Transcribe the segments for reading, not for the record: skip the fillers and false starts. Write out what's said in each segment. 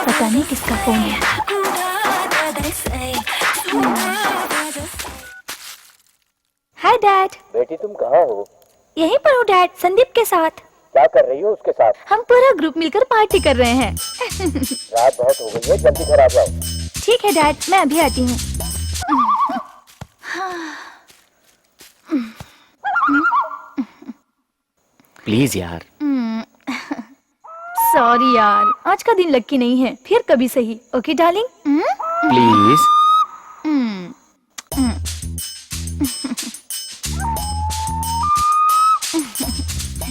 पता नहीं किसका फोन है। Hi dad. बेटी तुम कहाँ हो? यहीं पर हूँ डैड, संदीप के साथ। क्या कर रही हो उसके साथ? हम पूरा ग्रुप मिलकर पार्टी कर रहे हैं। रात बहुत हो गई है, जल्दी घर आ जाओ। ठीक है डैड, मैं अभी आती हूँ। प्लीज यार। सॉरी यार, आज का दिन लक्की नहीं है, फिर कभी सही। Okay darling. प्लीज।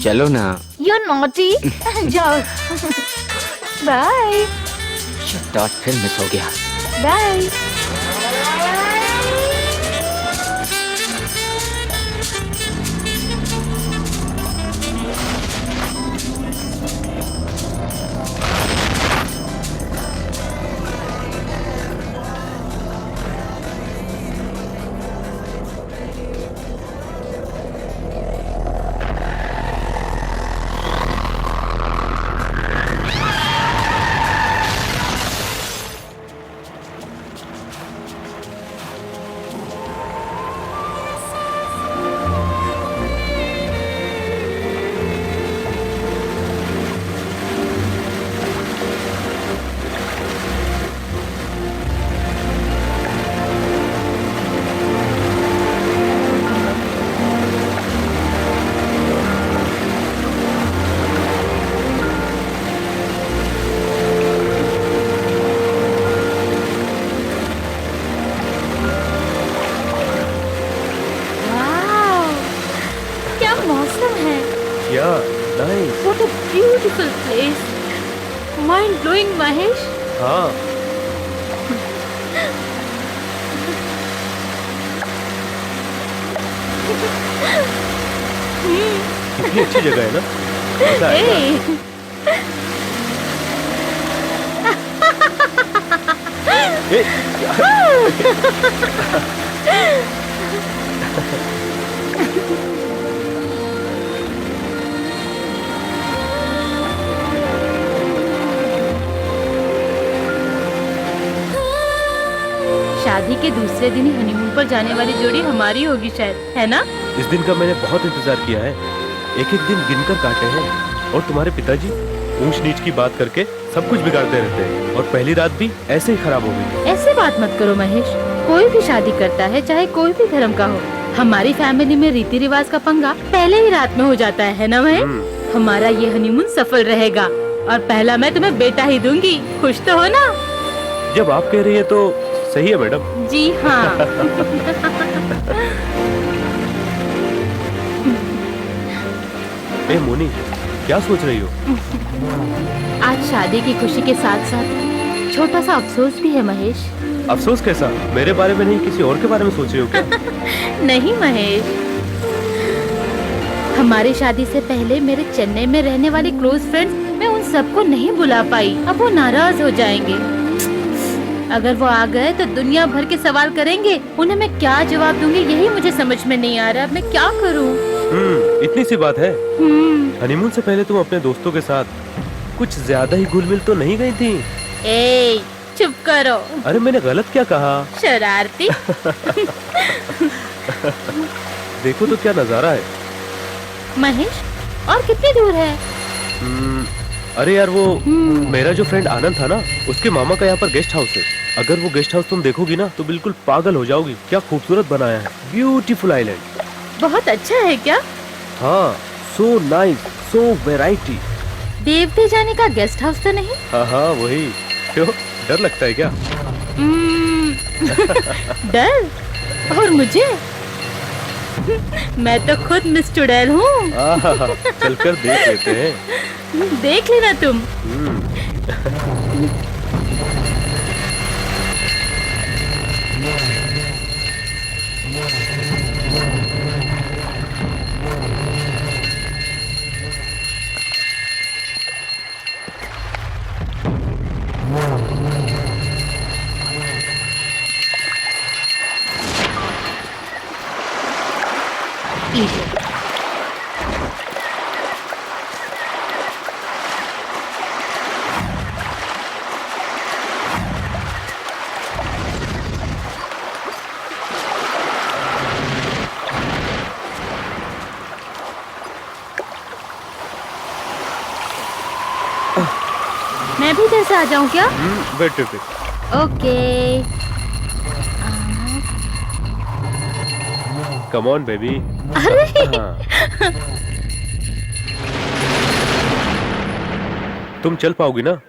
चलो ना। You're naughty। जाओ। बाय। शट अप, फिर मिस हो गया। Bye. Nice. What a beautiful place. Mind blowing, Mahesh. हाँ. कितनी अच्छी जगह है ना? मजा आएगा. शादी के दूसरे दिन ही हनीमून पर जाने वाली जोड़ी हमारी होगी शायद, है ना? इस दिन का मैंने बहुत इंतजार किया है. एक एक दिन गिनकर काटे हैं. और तुम्हारे पिताजी ऊंच नीच की बात करके सब कुछ बिगाड़ते रहते हैं. और पहली रात भी ऐसे ही खराब हो गई. ऐसे बात मत करो महेश. कोई भी शादी करता है, चाहे कोई भी धर्म का हो. हमारी फैमिली में रीति रिवाज का पंगा पहले ही रात में हो जाता है ना महेश? हमारा ये हनीमून सफल रहेगा और पहला मैं तुम्हें बेटा ही दूंगी. खुश तो हो ना? जब आप कह रही है तो सही है मैडम. जी हाँ. ए मोनी, क्या सोच रही हो? आज शादी की खुशी के साथ साथ छोटा सा अफसोस भी है महेश. अफसोस कैसा? मेरे बारे में नहीं, किसी और के बारे में सोच रही हो क्या? नहीं महेश, हमारी शादी से पहले मेरे चेन्नई में रहने वाले क्लोज फ्रेंड्स, मैं उन सबको नहीं बुला पाई. अब वो नाराज हो जाएंगे. अगर वो आ गए तो दुनिया भर के सवाल करेंगे. उन्हें मैं क्या जवाब दूंगी, यही मुझे समझ में नहीं आ रहा. मैं क्या करूं? इतनी सी बात है. हनीमून से पहले तुम अपने दोस्तों के साथ कुछ ज्यादा ही घुल मिल तो नहीं गई थी? ए, चुप करो. अरे मैंने गलत क्या कहा? शरारती. देखो तो क्या नजारा है. महेश, और कितनी दूर है? अरे यार वो मेरा जो फ्रेंड आनंद था ना, उसके मामा का यहाँ पर गेस्ट हाउस है. अगर वो गेस्ट हाउस तुम देखोगी ना तो बिल्कुल पागल हो जाओगी. क्या खूबसूरत बनाया है. Beautiful island. बहुत अच्छा है क्या? हाँ, सो नाइस, सो वेराइटी. देवते जाने का गेस्ट हाउस तो नहीं? हाँ वही. क्यों, डर लगता है क्या? डर? और मुझे? मैं तो खुद मिस चुड़ैल हूँ. चलकर देख लेते हैं. देख लेना तुम. Idiot. मैं भी इधर से आ जाऊं क्या? Wait wait. Okay. Come on baby. अरे तुम चल पाओगी ना?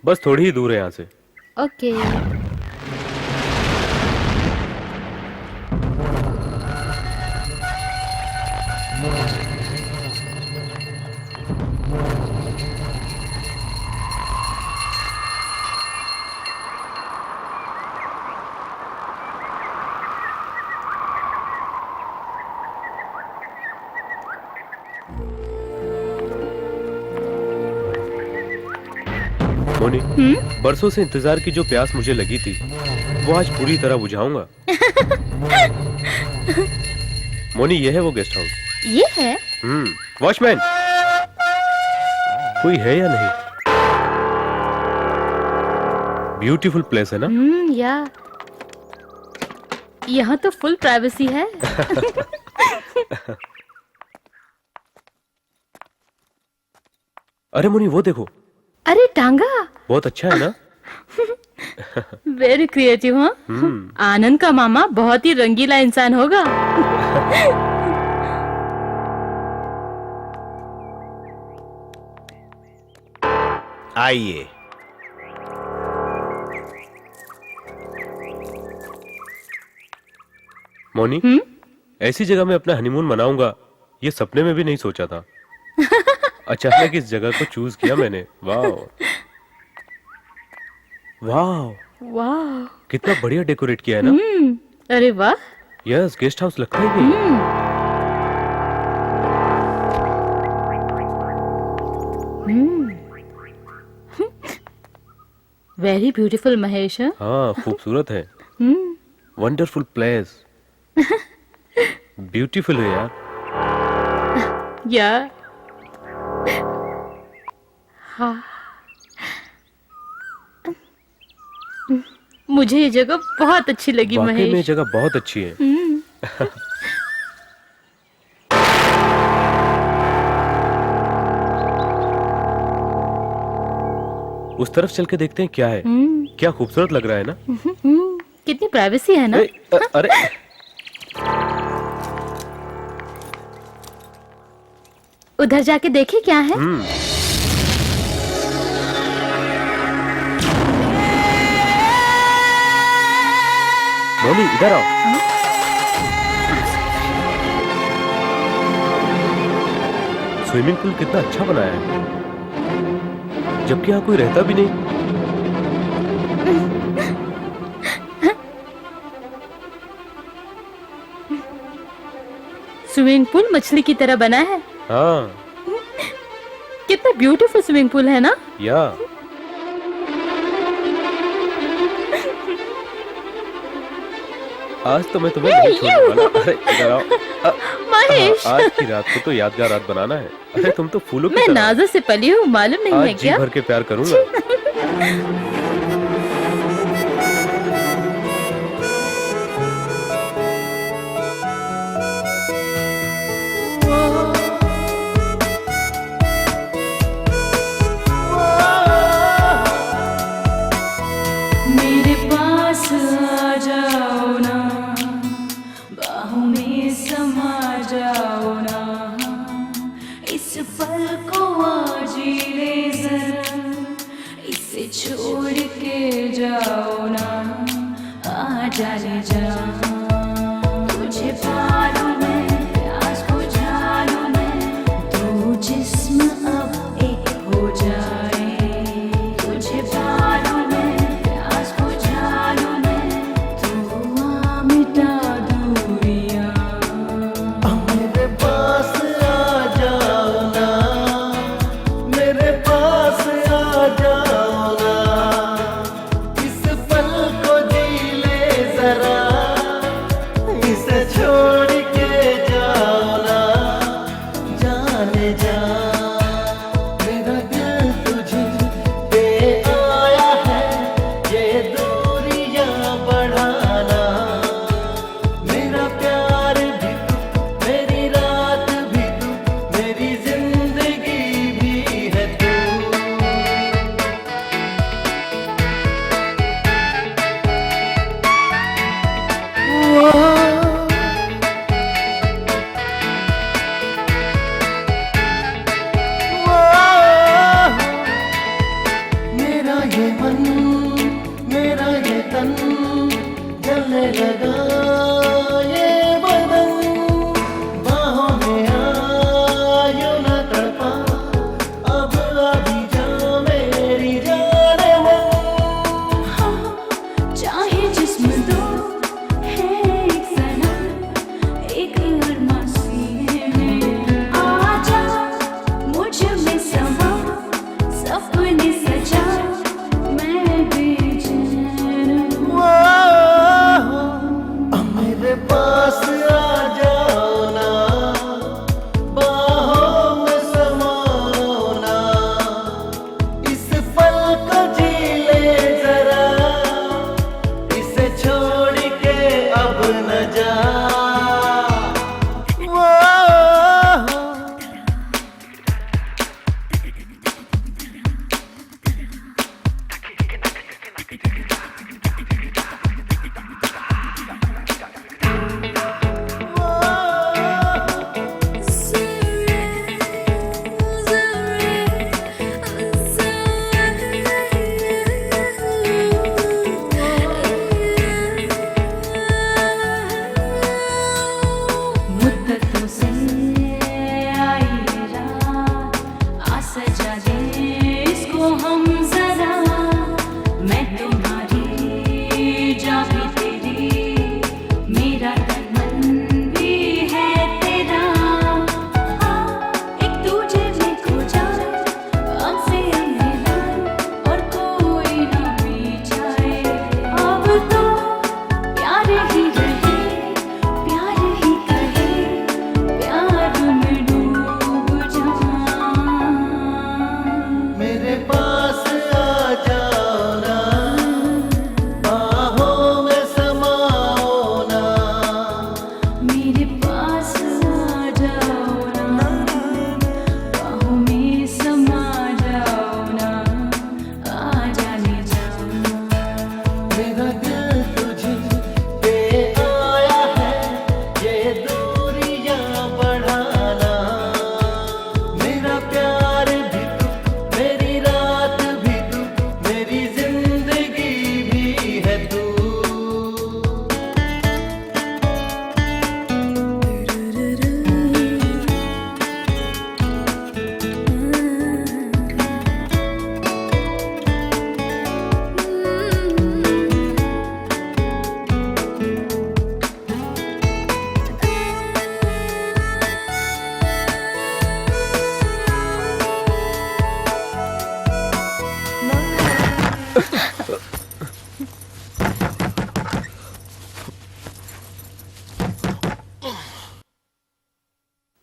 बस थोड़ी ही दूर है यहाँ से। ओके। मोनी, बरसों से इंतजार की जो प्यास मुझे लगी थी वो आज पूरी तरह बुझाऊंगा। मोनी, ये है वो गेस्ट हाउस। ये है? वॉचमैन, कोई है या नहीं? ब्यूटीफुल प्लेस है ना? या यहाँ तो फुल प्राइवेसी है। अरे मोनी, वो देखो। अरे टांगा, बहुत अच्छा है ना? Very creative. हाँ, आनंद का मामा बहुत ही रंगीला इंसान होगा। आइए। मोनी, ऐसी जगह में अपना हनीमून मनाऊंगा ये सपने में भी नहीं सोचा था। अचानक इस जगह को चूज किया मैंने। वाह वाह वाह, कितना बढ़िया डेकोरेट किया है ना? अरे वाह। यस, गेस्ट हाउस लगता ही नहीं। Very beautiful Mahesh. हाँ, खूबसूरत है। Wonderful place. ब्यूटीफुल है यार। या हाँ, मुझे ये जगह बहुत अच्छी लगी वाकई में ये महेश। जगह बहुत अच्छी है। उस तरफ चल के देखते हैं क्या है। क्या खूबसूरत लग रहा है ना? कितनी प्राइवेसी है ना? अरे उधर जाके देखे क्या है? मोनी, इधर आओ। स्विमिंग पूल कितना अच्छा बनाया है, जबकि यहाँ कोई रहता भी नहीं। स्विमिंग पूल मछली की तरह बना है। हाँ, कितना ब्यूटीफुल स्विमिंग पूल है ना? या आज तो मैं तुम्हें नहीं छोड़ने वाला। अरे इधर आओ। महेश, आज की रात को तो यादगार रात बनाना है। अरे तुम तो फूलों की मैं तरह। नाज़ा से पली हूँ, मालूम नहीं है आज जी क्या? भर के प्यार करूंगा। मेरे पास आ जाओ ना, बाहों में समा जाओ ना, इस पल को आज ही ले जरा, इसे छोड़ के जाओ ना, आ जाने जा। तुझे पालूं मैं, प्यास बुझा लूं मैं, दो जिस्म अब एक हो जाए। तुझे पालूं मैं, प्यास बुझा लूं मैं, तू आ मिटा दूरियां। मेरे पास आ जाओ ना, मेरे पास आ जाओ ना, इस पल को जी ले जरा, इसे छोड़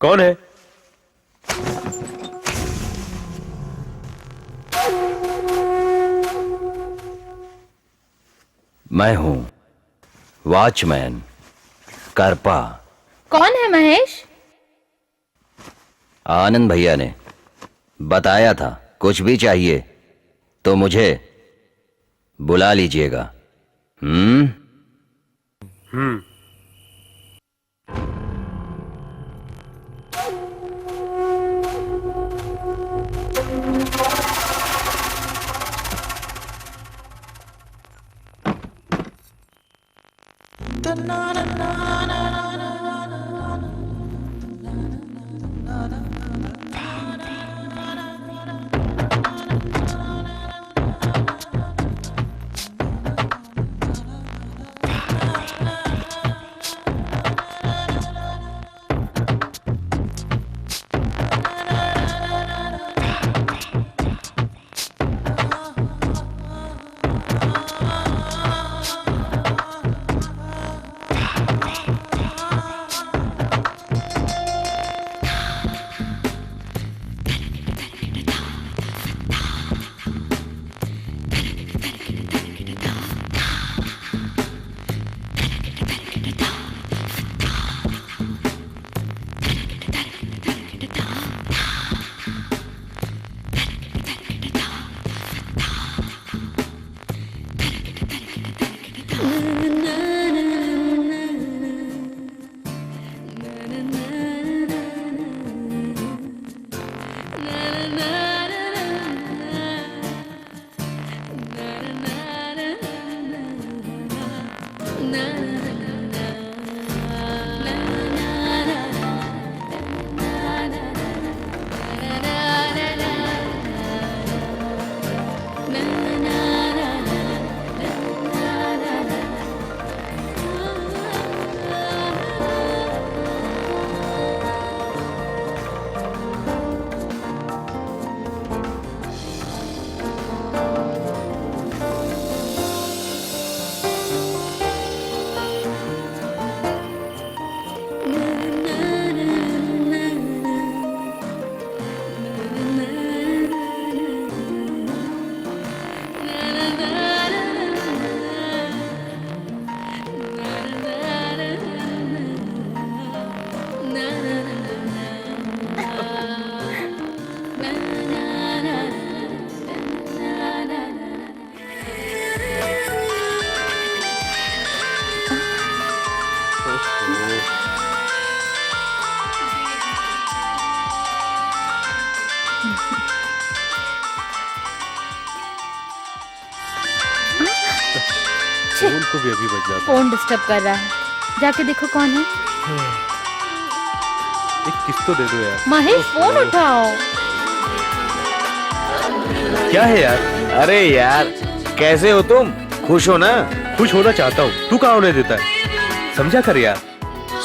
कौन है? मैं हूं वॉचमैन करपा। कौन है महेश? आनंद भैया ने बताया था कुछ भी चाहिए तो मुझे बुला लीजिएगा। हम्म। फोन को भी अभी बजना था। फोन डिस्टर्ब कर रहा है, जाके देखो कौन है। एक किस तो दे दो यार। महेश फोन उठाओ। क्या है यार? अरे यार, कैसे हो तुम? खुश हो ना? खुश होना चाहता हूँ, तू कहाँ होने देता है? समझा कर यार।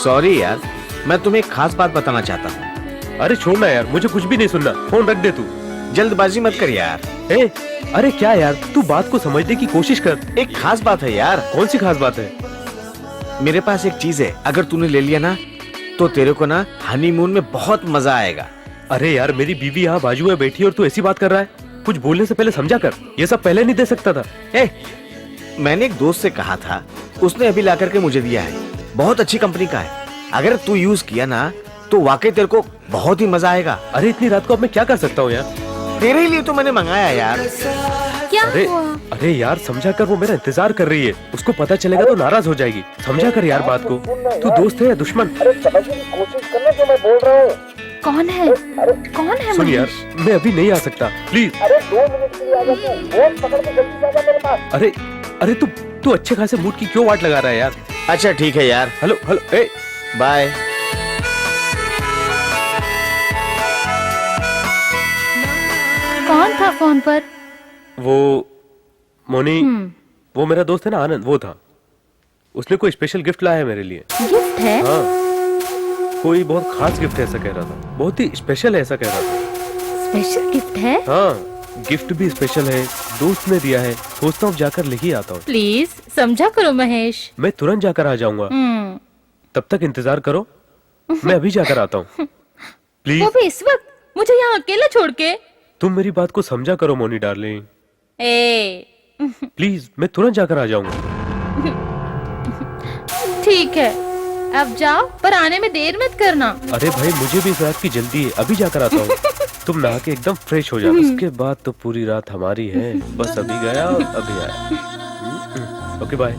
सॉरी यार, मैं तुम्हें एक खास बात बताना चाहता हूँ। अरे छोड़ना यार, मुझे कुछ भी नहीं सुनना, फोन रख दे तू। जल्दबाजी मत कर यार। ए, अरे क्या यार, तू बात को समझने की कोशिश कर। एक खास बात है यार। कौन सी खास बात है? मेरे पास एक चीज है, अगर तूने ले लिया ना तो तेरे को ना हनीमून में बहुत मजा आएगा। अरे यार, मेरी बीवी यहाँ बाजू में बैठी और तू ऐसी बात कर रहा है? कुछ बोलने से पहले समझा कर, ये सब पहले नहीं दे सकता था। मैंने एक दोस्त से कहा था, उसने अभी ला करके मुझे दिया है। बहुत अच्छी कंपनी का है, अगर तू यूज किया ना तो वाकई तेरे को बहुत ही मजा आएगा। अरे इतनी रात को अब मैं क्या कर सकता हूँ यार? तेरे लिए तो मैंने मंगाया यार। क्या अरे हुआ? अरे यार, समझा कर, वो मेरा इंतजार कर रही है। उसको पता चलेगा तो नाराज हो जाएगी। समझा कर यार बात को। तू दोस्त है या दुश्मन? अरे समझने की कोशिश करना जो मैं बोल रहा हूँ। कौन है? कौन है सुन यार, महेश? मैं अभी नहीं आ सकता, प्लीज। अरे 2 मिनट के लिए आ जा तू, फोन पकड़ के जल्दी आ जा मेरे पास। अरे अरे तू अच्छे खासे मूड की क्यों वाट लगा रहा है यार? अच्छा ठीक है यार, हेलो हेलो, ए बाय। कौन था फोन पर? वो मोनी, वो मेरा दोस्त है ना आनंद, वो था। उसने कोई स्पेशल गिफ्ट लाया है मेरे लिए। गिफ्ट है? हाँ, कोई बहुत खास गिफ्ट है ऐसा कह रहा था, बहुत ही स्पेशल है ऐसा कह रहा था। स्पेशल गिफ्ट है? हाँ, गिफ्ट भी स्पेशल है, दोस्त ने दिया है। सोचता हूँ जाकर लेके आता हूँ। प्लीज समझा करो महेश। मैं तुरंत जाकर आ जाऊंगा, तब तक इंतजार करो, मैं अभी जाकर आता हूँ। प्लीज वो भी इस वक्त मुझे यहाँ अकेला छोड़ के। तुम मेरी बात को समझा करो मोनी डार्लिंग। ए प्लीज मैं तुरंत जाकर आ जाऊंगा। ठीक है, अब जाओ, पर आने में देर मत करना। अरे भाई मुझे भी इस रात की जल्दी है, अभी जाकर आता हूँ। तुम नहा के एकदम फ्रेश हो जाओ, उसके बाद तो पूरी रात हमारी है। बस अभी गया और अभी आया। Okay bye.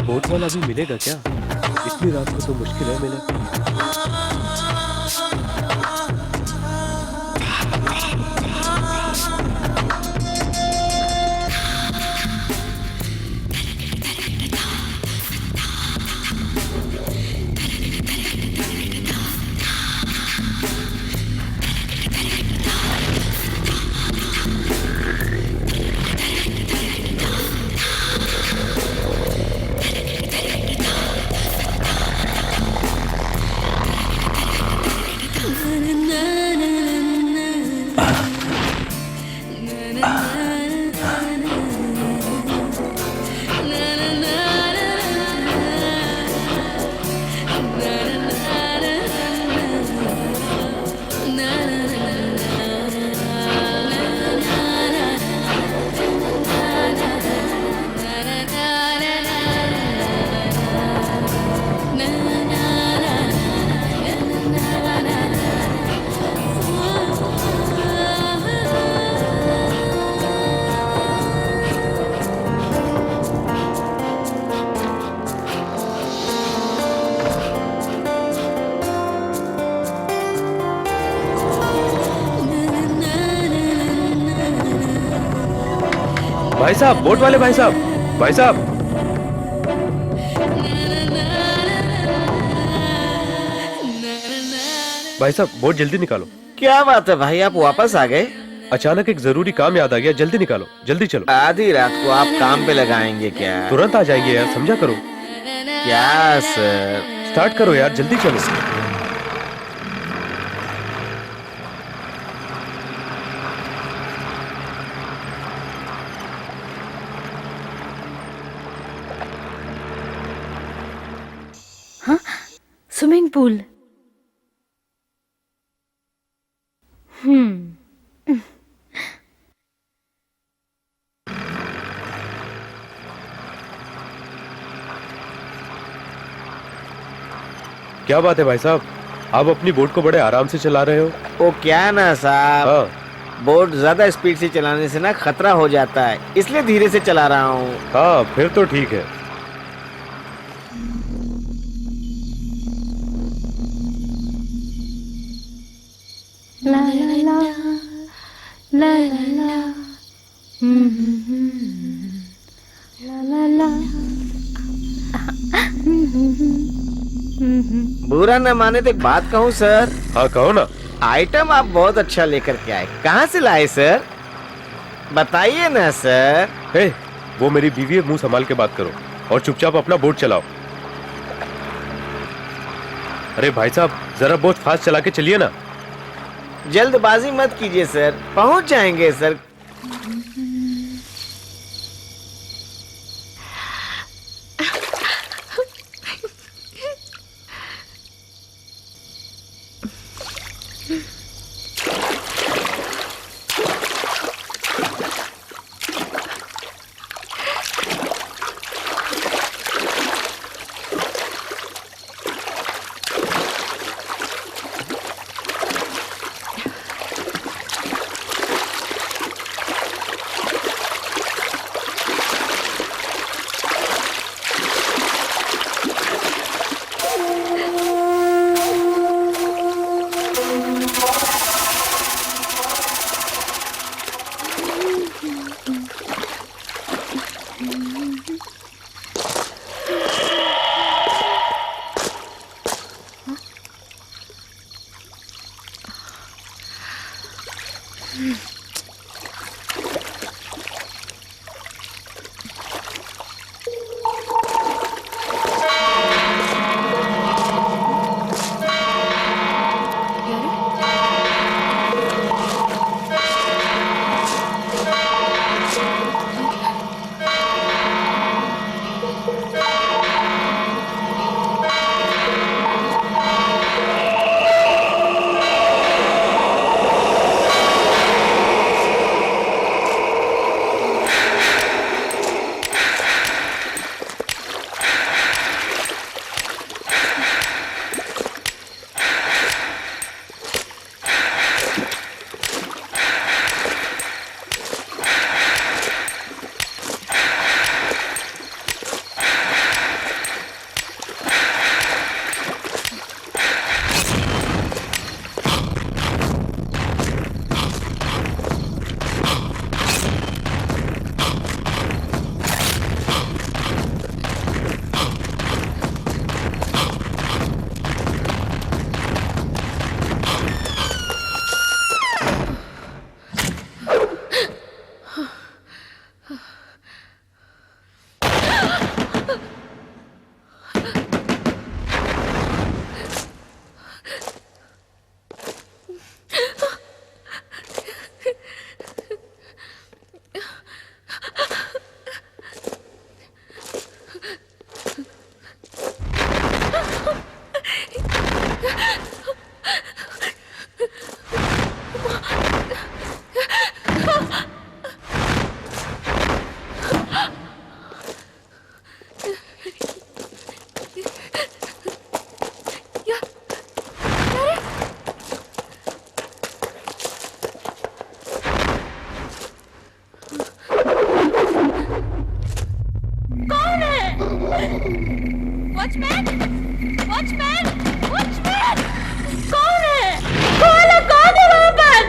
बोट वाला अभी मिलेगा क्या? इतनी रात को तो मुश्किल है मिले। भाई साहब, बोट वाले भाई साहब, भाई साहब। भाई साहब बोट जल्दी निकालो। क्या बात है भाई, आप वापस आ गए? अचानक एक जरूरी काम याद आ गया, जल्दी निकालो, जल्दी चलो। आधी रात को आप काम पे लगाएंगे क्या? तुरंत आ जाएंगे यार, समझा करो। क्या सर? स्टार्ट करो यार, जल्दी चलो। हाँ, स्विमिंग पूल। क्या बात है भाई साहब, आप अपनी बोट को बड़े आराम से चला रहे हो। वो क्या ना साहब, हाँ बोट ज्यादा स्पीड से चलाने से ना खतरा हो जाता है, इसलिए धीरे से चला रहा हूँ। हाँ, फिर तो ठीक है। ला ला ला ला ला ला ला ला ला। बुरा न माने तो एक बात कहूँ सर। हाँ कहो ना। आइटम आप बहुत अच्छा लेकर के आए, कहाँ से लाए सर? बताइए ना सर। ए, वो मेरी बीवी है, मुंह संभाल के बात करो और चुपचाप अपना बोट चलाओ। अरे भाई साहब, जरा बोट फास्ट चला के चलिए ना। जल्दबाजी मत कीजिए सर, पहुंच जाएंगे सर। कौन है? वॉचमैन, वॉचमैन, वॉचमैन, कौन है? कौन है वहाँ पर?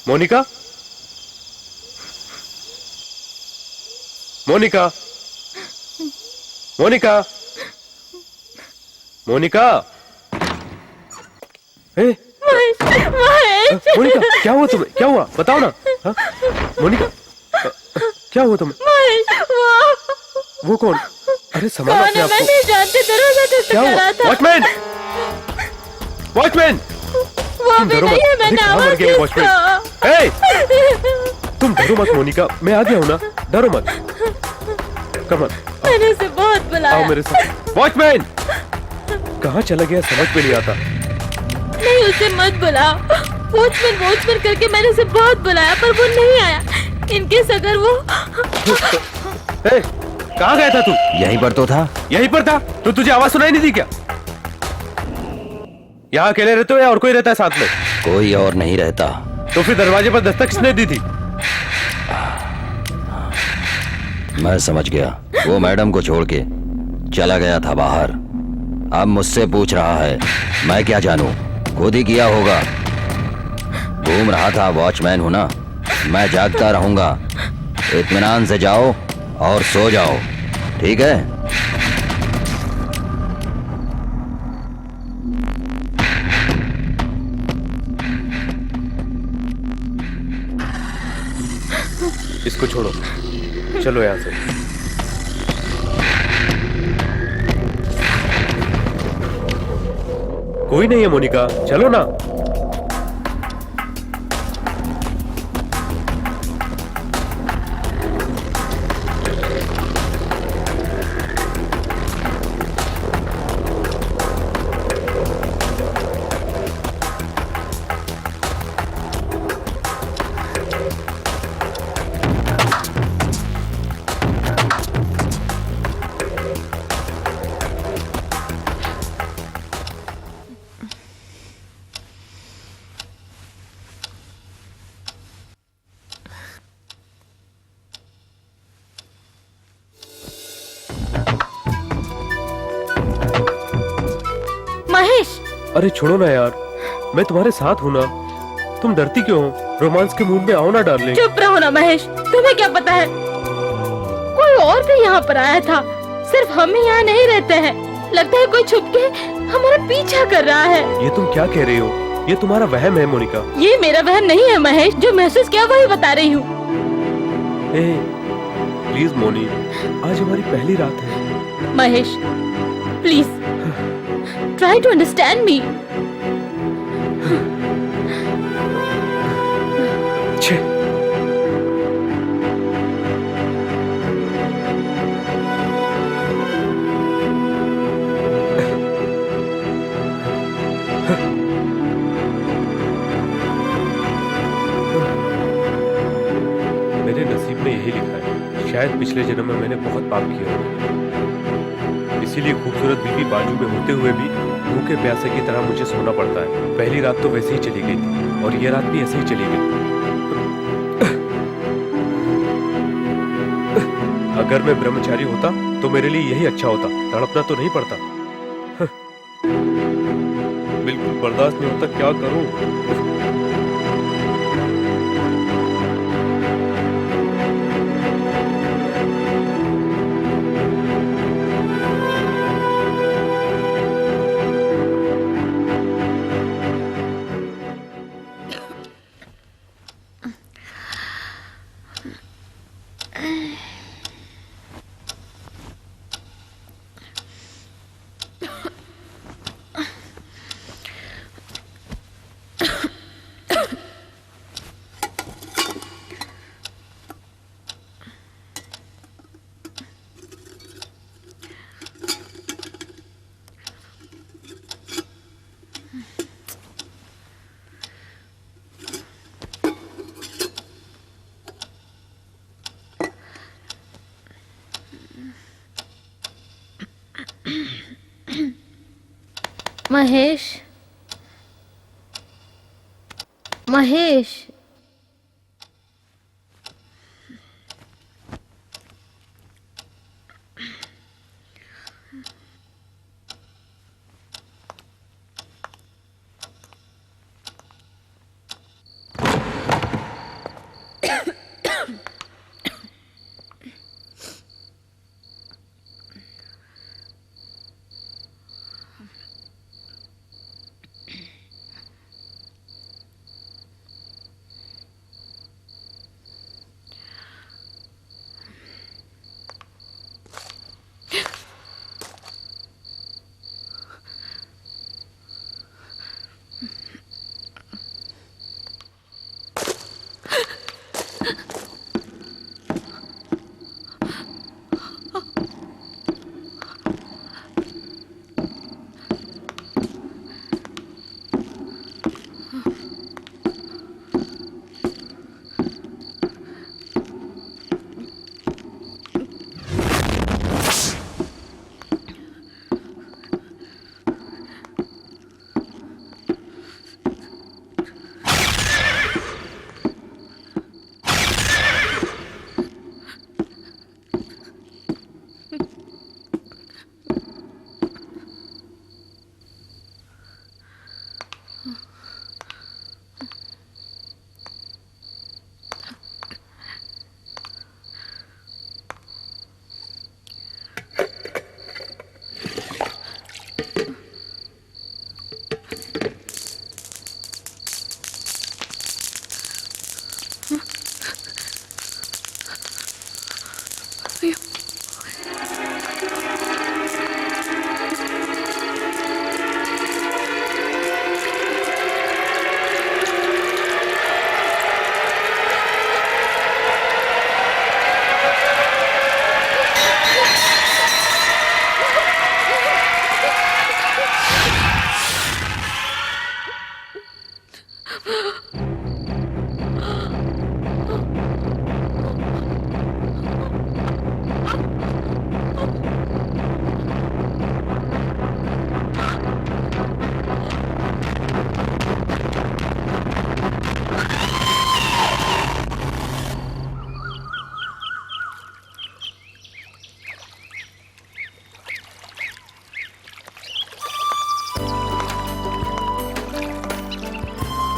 मोनिका, मोनिका, मोनिका, मोनिका, मोनिका, क्या हुआ तुम्हें? क्या हुआ बताओ ना। हा? मोनिका, क्या हुआ तुम्हें? वो कौन? अरे संभालो अपने आप को। मैं नहीं जानती, दरवाजा क्या हुआ? वॉचमैन, वॉचमैन, वो भी नहीं है, मैंने आवाज दी उसको। तुम डरो मत मोनिका, मैं आ गया हूँ ना, डरो मत। कमल, मैंने उसे बहुत बुलाया। आओ मेरे साथ। वॉचमैन कहाँ चला गया समझ में नहीं आता। नहीं, उसे मत बुलाओ। वॉचमैन वॉचमैन करके मैंने उसे बहुत बुलाया पर वो नहीं आया। इनकेस अगर वो कहाँ गया था तू? यहीं पर तो था। यहीं पर था तो तुझे आवाज सुनाई नहीं दी क्या? यहाँ अकेले रहते हो या और कोई रहता है साथ में? कोई और नहीं रहता। तो फिर दरवाजे पर दस्तक किसने दी थी? मैं समझ गया, वो मैडम को छोड़ के चला गया था बाहर। अब मुझसे पूछ रहा है, मैं क्या जानूं? खुद ही किया होगा। घूम रहा था, वॉचमैन हूं ना, मैं जागता रहूंगा। इत्मीनान से जाओ और सो जाओ, ठीक है? इसको छोड़ो, चलो यहाँ से। कोई नहीं है मोनिका, चलो ना। महेश, अरे छोड़ो ना यार, मैं तुम्हारे साथ हूं ना। तुम डरती क्यों हो? रोमांस के मूड में आओ ना डार्लिंग। चुप रहो ना महेश, तुम्हें क्या पता है कोई और भी यहाँ पर आया था। सिर्फ हम ही यहाँ नहीं रहते हैं। लगता है कोई छुप के हमारा पीछा कर रहा है। ये तुम क्या कह रही हो? ये तुम्हारा वहम है मोनिका। ये मेरा वहम नहीं है महेश, जो महसूस किया वही बता रही हूँ। प्लीज मोनी, आज हमारी पहली रात है। Mahesh please try to understand me. मेरे नसीब में यही लिखा है। शायद पिछले जन्म में मैंने बहुत पाप किया होगा, इसीलिए खूबसूरत बीवी बाजू में होते हुए भी भूखे प्यासे की तरह मुझे सोना पड़ता है। पहली रात तो वैसे ही चली गई थी और ये रात भी ऐसे ही चली गई। अगर मैं ब्रह्मचारी होता तो मेरे लिए यही अच्छा होता। तड़पना तो नहीं पड़ता। बिल्कुल बर्दाश्त नहीं होता, क्या करूं? Mahesh, Mahesh,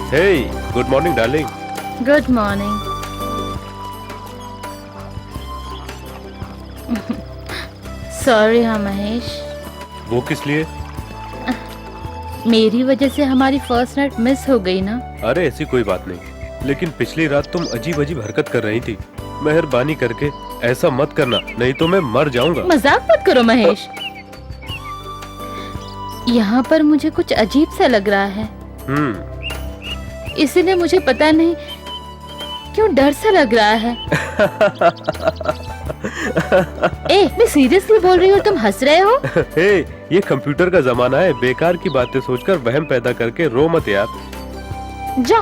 Hey, good morning, darling. Good morning. Sorry हाँ महेश, वो किस लिए? मेरी वजह से हमारी फर्स्ट नाइट मिस हो गई ना। अरे ऐसी कोई बात नहीं, लेकिन पिछली रात तुम अजीब अजीब हरकत कर रही थी। मेहरबानी करके ऐसा मत करना, नहीं तो मैं मर जाऊंगा। मजाक मत करो महेश। यहाँ पर मुझे कुछ अजीब सा लग रहा है, इसीलिए मुझे पता नहीं क्यों डर सा लग रहा है। मैं सीरियसली बोल रही हूँ, तुम हंस रहे हो। ये कंप्यूटर का जमाना है, बेकार की बातें सोचकर वहम पैदा करके रो मत यार। जा।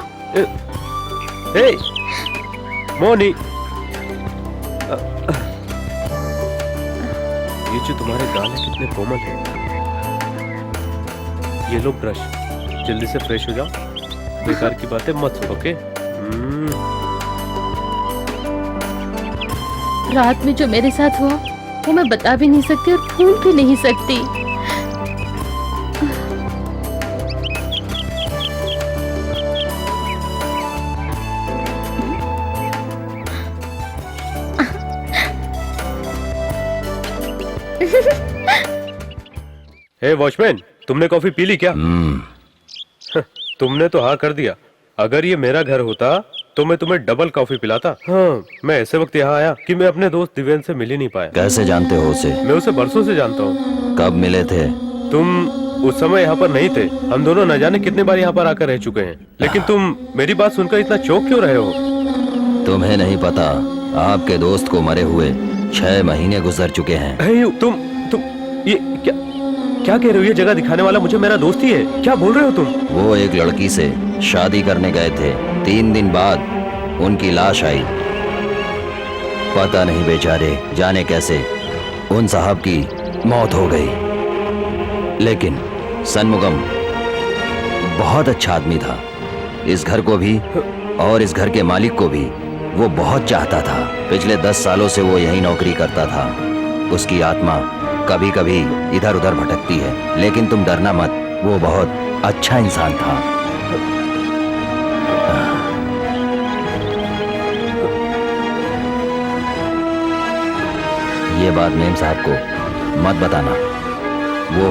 मोनी, ये जो तुम्हारे गाल है कितने कोमल हैं। ये लो ब्रश, जल्दी से फ्रेश हो जाओ, बेकार की बातें मत सुनो, ओके? रात में जो मेरे साथ हुआ वो मैं बता भी नहीं सकती और भूल भी नहीं सकती। हे वॉचमैन, तुमने कॉफी पी ली क्या? तुमने तो हाँ कर दिया। अगर ये मेरा घर होता तो मैं तुम्हें डबल कॉफी पिलाता। हाँ, मैं ऐसे वक्त यहाँ आया कि मैं अपने दोस्त दिव्यन से मिल ही नहीं पाया। कैसे जानते हो उसे? मैं उसे बरसों से जानता हूँ। कब मिले थे? तुम उस समय यहाँ पर नहीं थे। हम दोनों न जाने कितने बार यहाँ पर आकर रह चुके हैं, लेकिन तुम मेरी बात सुनकर इतना चौंक क्यों रहे हो? तुम्हें नहीं पता, आपके दोस्त को मरे हुए 6 महीने गुजर चुके हैं। तुम ये क्या कह रहे हो? ये जगह दिखाने वाला मुझे मेरा दोस्त ही है। क्या बोल रहे हो तुम? वो एक लड़की से शादी करने गए थे। 3 दिन बाद उनकी लाश आई। पता नहीं बेचारे जाने कैसे उन साहब की मौत हो गई। लेकिन सनमुगम बहुत अच्छा आदमी था। इस घर को भी और इस घर के मालिक को भी वो बहुत चाहता था। पिछले 10 सालों से वो यही नौकरी करता था। उसकी आत्मा कभी कभी इधर उधर भटकती है, लेकिन तुम डरना मत, वो बहुत अच्छा इंसान था। ये बात मेम साहब को मत बताना, वो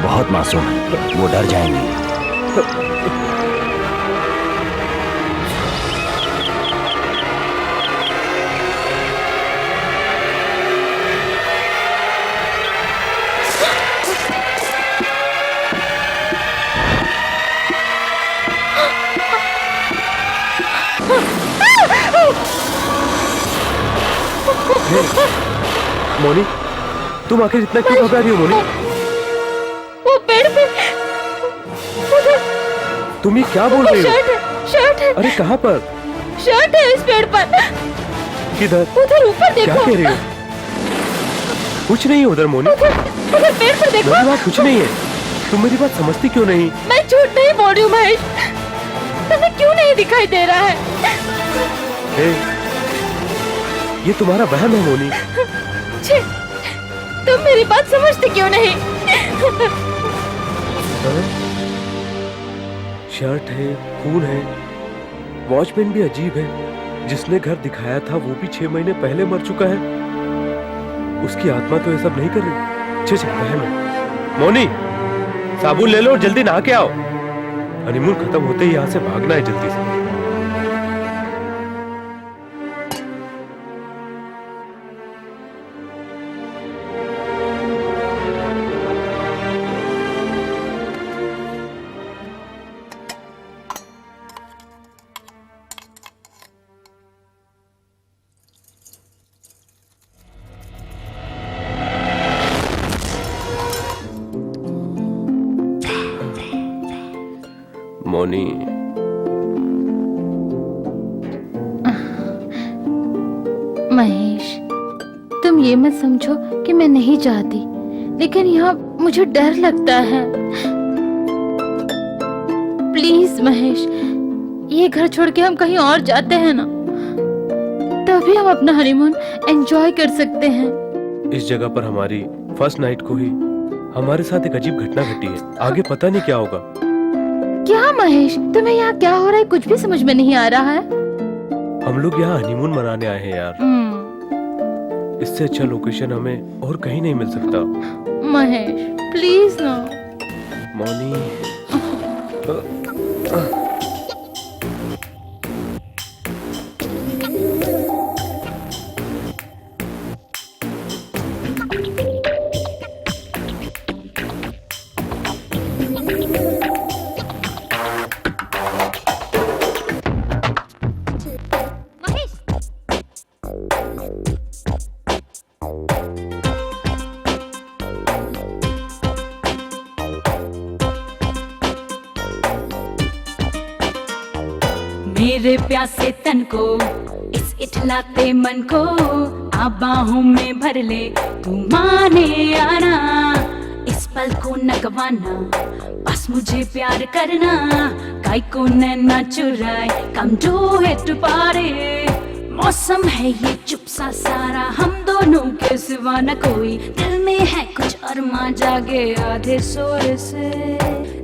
बहुत मासूम है, वो डर जाएंगे। मोनी, तुम आखिर इतना क्यों घबरा रही हो मोनी? वो पेड़ पे तुम ये क्या बोल रही हो? शर्ट है। अरे कहाँ पर? शर्ट है इस पेड़ पर। किधर? उधर ऊपर देखो। क्या कह रही हो? कुछ नहीं है उधर मोनी। उधर पेड़ पर देखो। मेरी बात कुछ नहीं है, तुम मेरी बात समझती क्यों नहीं? मैं झूठ नहीं बोल रही हूँ महेश, तुम्हें क्यों नहीं दिखाई दे रहा है? हे, ये तुम्हारा वहम है मोनी। छी, तुम मेरी बात समझते क्यों नहीं? शर्ट है, खून है, वॉचमैन भी अजीब है। जिसने घर दिखाया था वो भी 6 महीने पहले मर चुका है। उसकी आत्मा तो ये सब नहीं कर रही। छे वहम है। मोनी, साबुन ले लो और जल्दी नहा के आओ। हनीमून खत्म होते ही यहाँ से भागना है जल्दी से। मोनी, महेश, तुम ये मत समझो कि मैं नहीं चाहती, लेकिन यहाँ मुझे डर लगता है। प्लीज महेश, ये घर छोड़ के हम कहीं और जाते हैं ना, तभी हम अपना हनीमून एंजॉय कर सकते हैं। इस जगह पर हमारी फर्स्ट नाइट को ही हमारे साथ एक अजीब घटना घटी है। आगे पता नहीं क्या होगा। क्या महेश, तुम्हें यहाँ क्या हो रहा है कुछ भी समझ में नहीं आ रहा है। हम लोग यहाँ हनीमून मनाने आए हैं यार। इससे अच्छा लोकेशन हमें और कहीं नहीं मिल सकता। महेश प्लीज ना। मोनी, मेरे प्यासे तन को, इस इठलाते मन को, आ बाहों में भर ले तू माने आना। इस पल को न गवाना, बस मुझे प्यार करना। काय को नैना चुराए, कम डू इट पारे। मौसम है ये चुप सा सारा, हम दोनों के सिवा न कोई। दिल में है कुछ अरमा जागे आधे शोर से।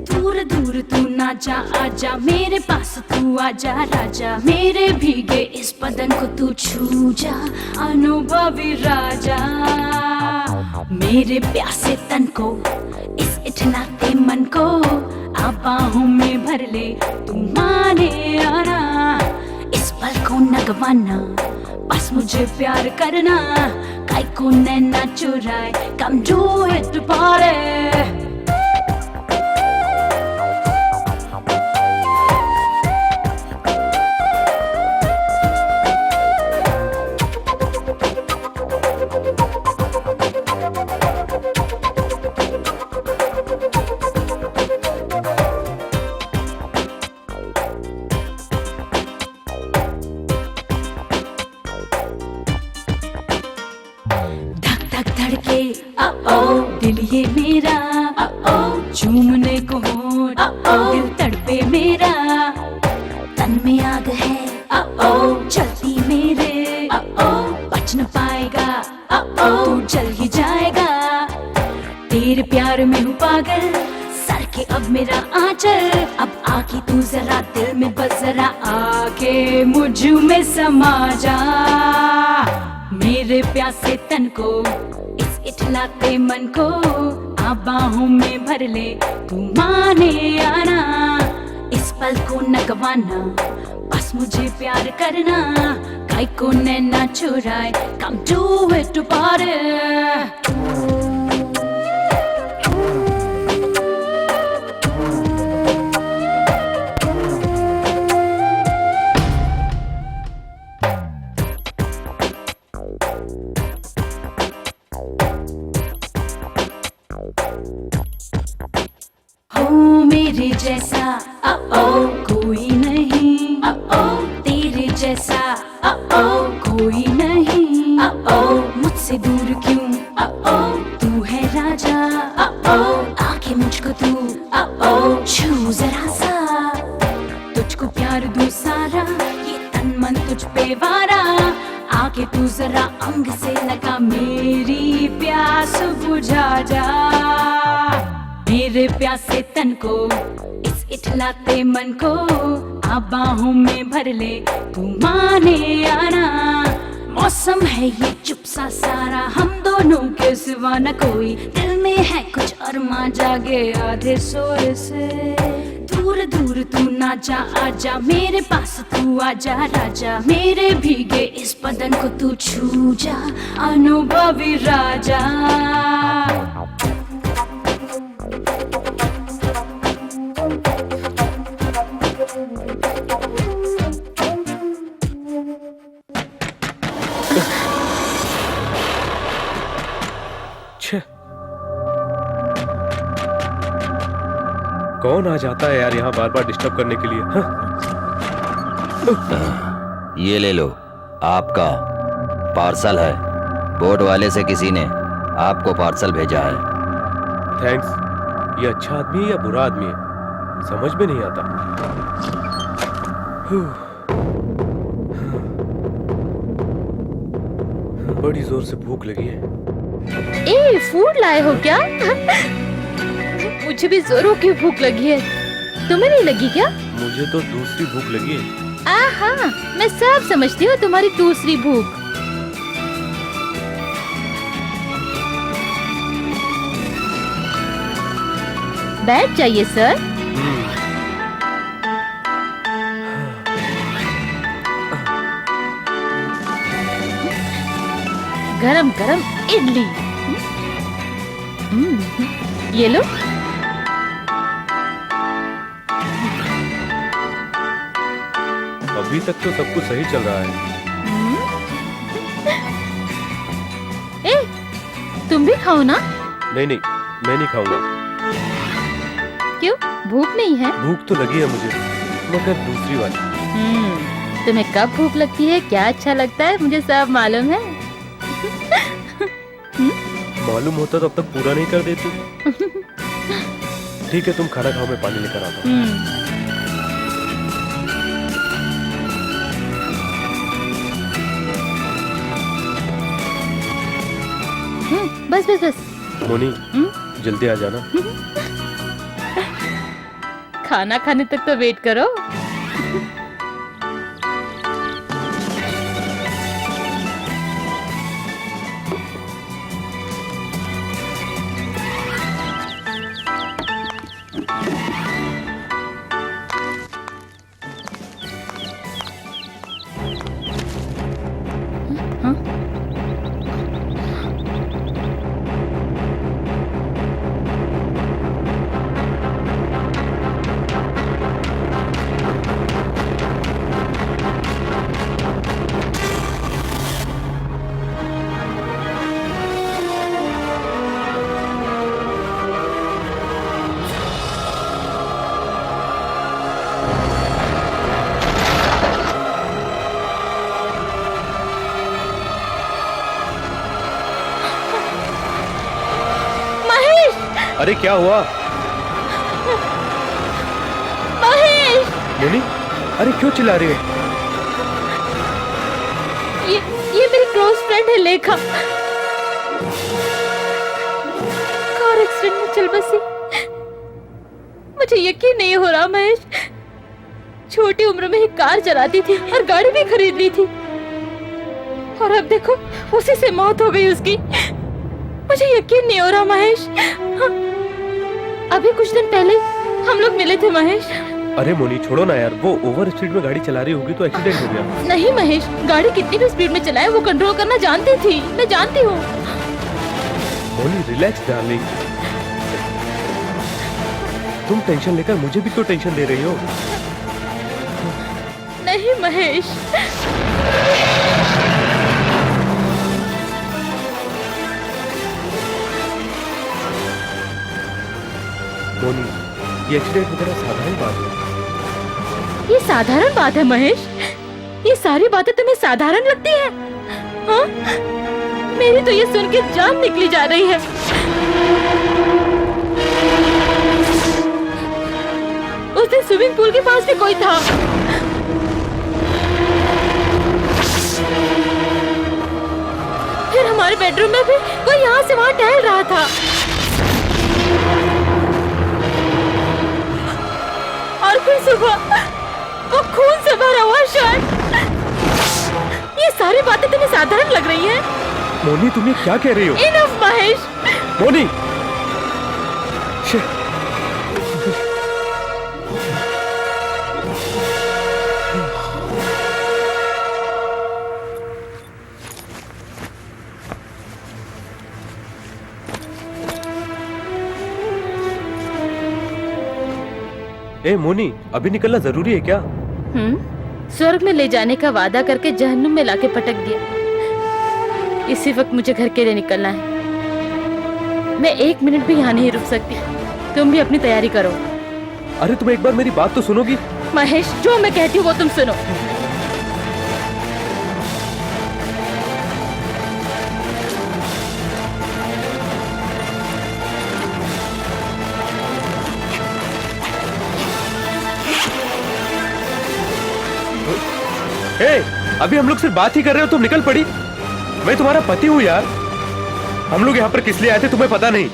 दूर दूर तू ना जा, आजा मेरे पास तू आजा राजा। मेरे भीगे इस बदन को तू छू जा, अनुभवी राजा। मेरे प्यासे तन को, इस इठलाते मन को, आ बाहों में भर ले तू माने आना। इस पल को न गवाना, बस मुझे प्यार करना। काय को नैना चुराए, कम डू इट पारे। धक धड़के दिल ये मेरा चूमने को होठ दिल तड़पे मेरा तन में आग है चलती मेरे बच न पाएगा तू जल ही जाएगा तेरे प्यार में हूँ पागल सर के अब मेरा आंचल अब आके तू जरा दिल में बस जरा आके मुझ में समा जा मेरे प्यासे तन को इस इठलाते मन को आ बाहों में भर ले तू माने आना इस पल को न गवाना बस मुझे प्यार करना काय को नैना चुराए come do it to party हो मेरे जैसा कोई नहीं तेरे जैसा कोई नहीं मुझसे दूर क्यों तू है राजा आके मुझको तू छू जरा सा तुझको प्यार दूं सारा ये तन मन तुझ पे वारा आके तू जरा अंग से लगा मेरी प्यास बुझा जा मेरे प्यासे तन को इस इठलाते मन को आ बाहों में भर ले तू माने आना मौसम है ये चुप सा सारा हम दोनों के सिवा न कोई दिल में है कुछ अरमा जागे आधे शोर से दूर दूर तू ना जा आजा मेरे पास तू आजा राजा मेरे भीगे इस बदन को तू छू जा अनुभवी राजा कौन आ जाता है यार यहाँ बार बार डिस्टर्ब करने के लिए ये ले लो आपका पार्सल है बोट वाले से किसी ने आपको पार्सल भेजा है थैंक्स ये अच्छा आदमी है या बुरा आदमी है समझ में नहीं आता बड़ी जोर से भूख लगी है ए फूड लाए हो क्या मुझे भी जोरों की भूख लगी है तुम्हें नहीं लगी क्या मुझे तो दूसरी भूख लगी है आहा मैं सब समझती हूँ तुम्हारी दूसरी भूख बैठ जाइए सर गरम गरम इडली ये लो अभी तक तो सब कुछ सही चल रहा है ए, तुम भी खाओ ना नहीं नहीं मैं नहीं खाऊंगा क्यों भूख नहीं है भूख तो लगी है मुझे मगर दूसरी वाली तुम्हें कब भूख लगती है क्या अच्छा लगता है मुझे सब मालूम है मालूम होता तो अब तक पूरा नहीं कर देती ठीक है तुम खाना खाओ मैं पानी लेकर आता हूँ बस बस बस मोनी जल्दी आ जाना खाना खाने तक तो वेट करो अरे क्या हुआ महेश, मोनी? अरे क्यों चिल्ला रही है? ये मेरी क्लोज फ्रेंड है लेखा। कार एक्सीडेंट में चल बसी। मुझे यकीन नहीं हो रहा महेश, छोटी उम्र में ही कार चलाती थी और गाड़ी भी खरीद ली थी, और अब देखो उसी से मौत हो गई उसकी। मुझे यकीन नहीं हो रहा महेश। अभी कुछ दिन पहले हम लोग मिले थे महेश। अरे मोनी छोड़ो ना यार, वो ओवर स्पीड में गाड़ी चला रही होगी तो एक्सीडेंट हो गया। नहीं महेश, गाड़ी कितनी भी स्पीड में चलाए वो कंट्रोल करना जानती थी, मैं जानती हूँ। मोनी रिलैक्स डार्लिंग, तुम टेंशन लेकर मुझे भी क्यों टेंशन दे रही हो? नहीं महेश, मोनी ये एक्सीडेंट वगैरह साधारण बात है। ये साधारण बात है महेश? ये सारी बातें तुम्हें साधारण लगती है? हाँ? मेरी तो ये सुन के जान निकली जा रही है। उस दिन स्विमिंग पूल के पास भी कोई था। फिर हमारे बेडरूम में भी कोई यहाँ से वहाँ टहल रहा था। और फिर सुबह वो खून से भरा हुआ शर्ट। ये सारी बातें तुम्हें साधारण लग रही हैं? मोनी तुम ये क्या कह रही हो? इनफ महेश। मोनी ए मोनी, अभी निकलना जरूरी है क्या? स्वर्ग में ले जाने का वादा करके जहन्नुम में लाके पटक दिया। इसी वक्त मुझे घर के लिए निकलना है। मैं 1 मिनट भी यहाँ नहीं रुक सकती। तुम भी अपनी तैयारी करो। अरे तुम एक बार मेरी बात तो सुनोगी? महेश, जो मैं कहती हूँ वो तुम सुनो। अभी हम लोग सिर्फ बात ही कर रहे हो, तुम निकल पड़ी। मैं तुम्हारा पति हूँ यार। हम लोग यहाँ पर किस लिए आए थे तुम्हें पता नहीं?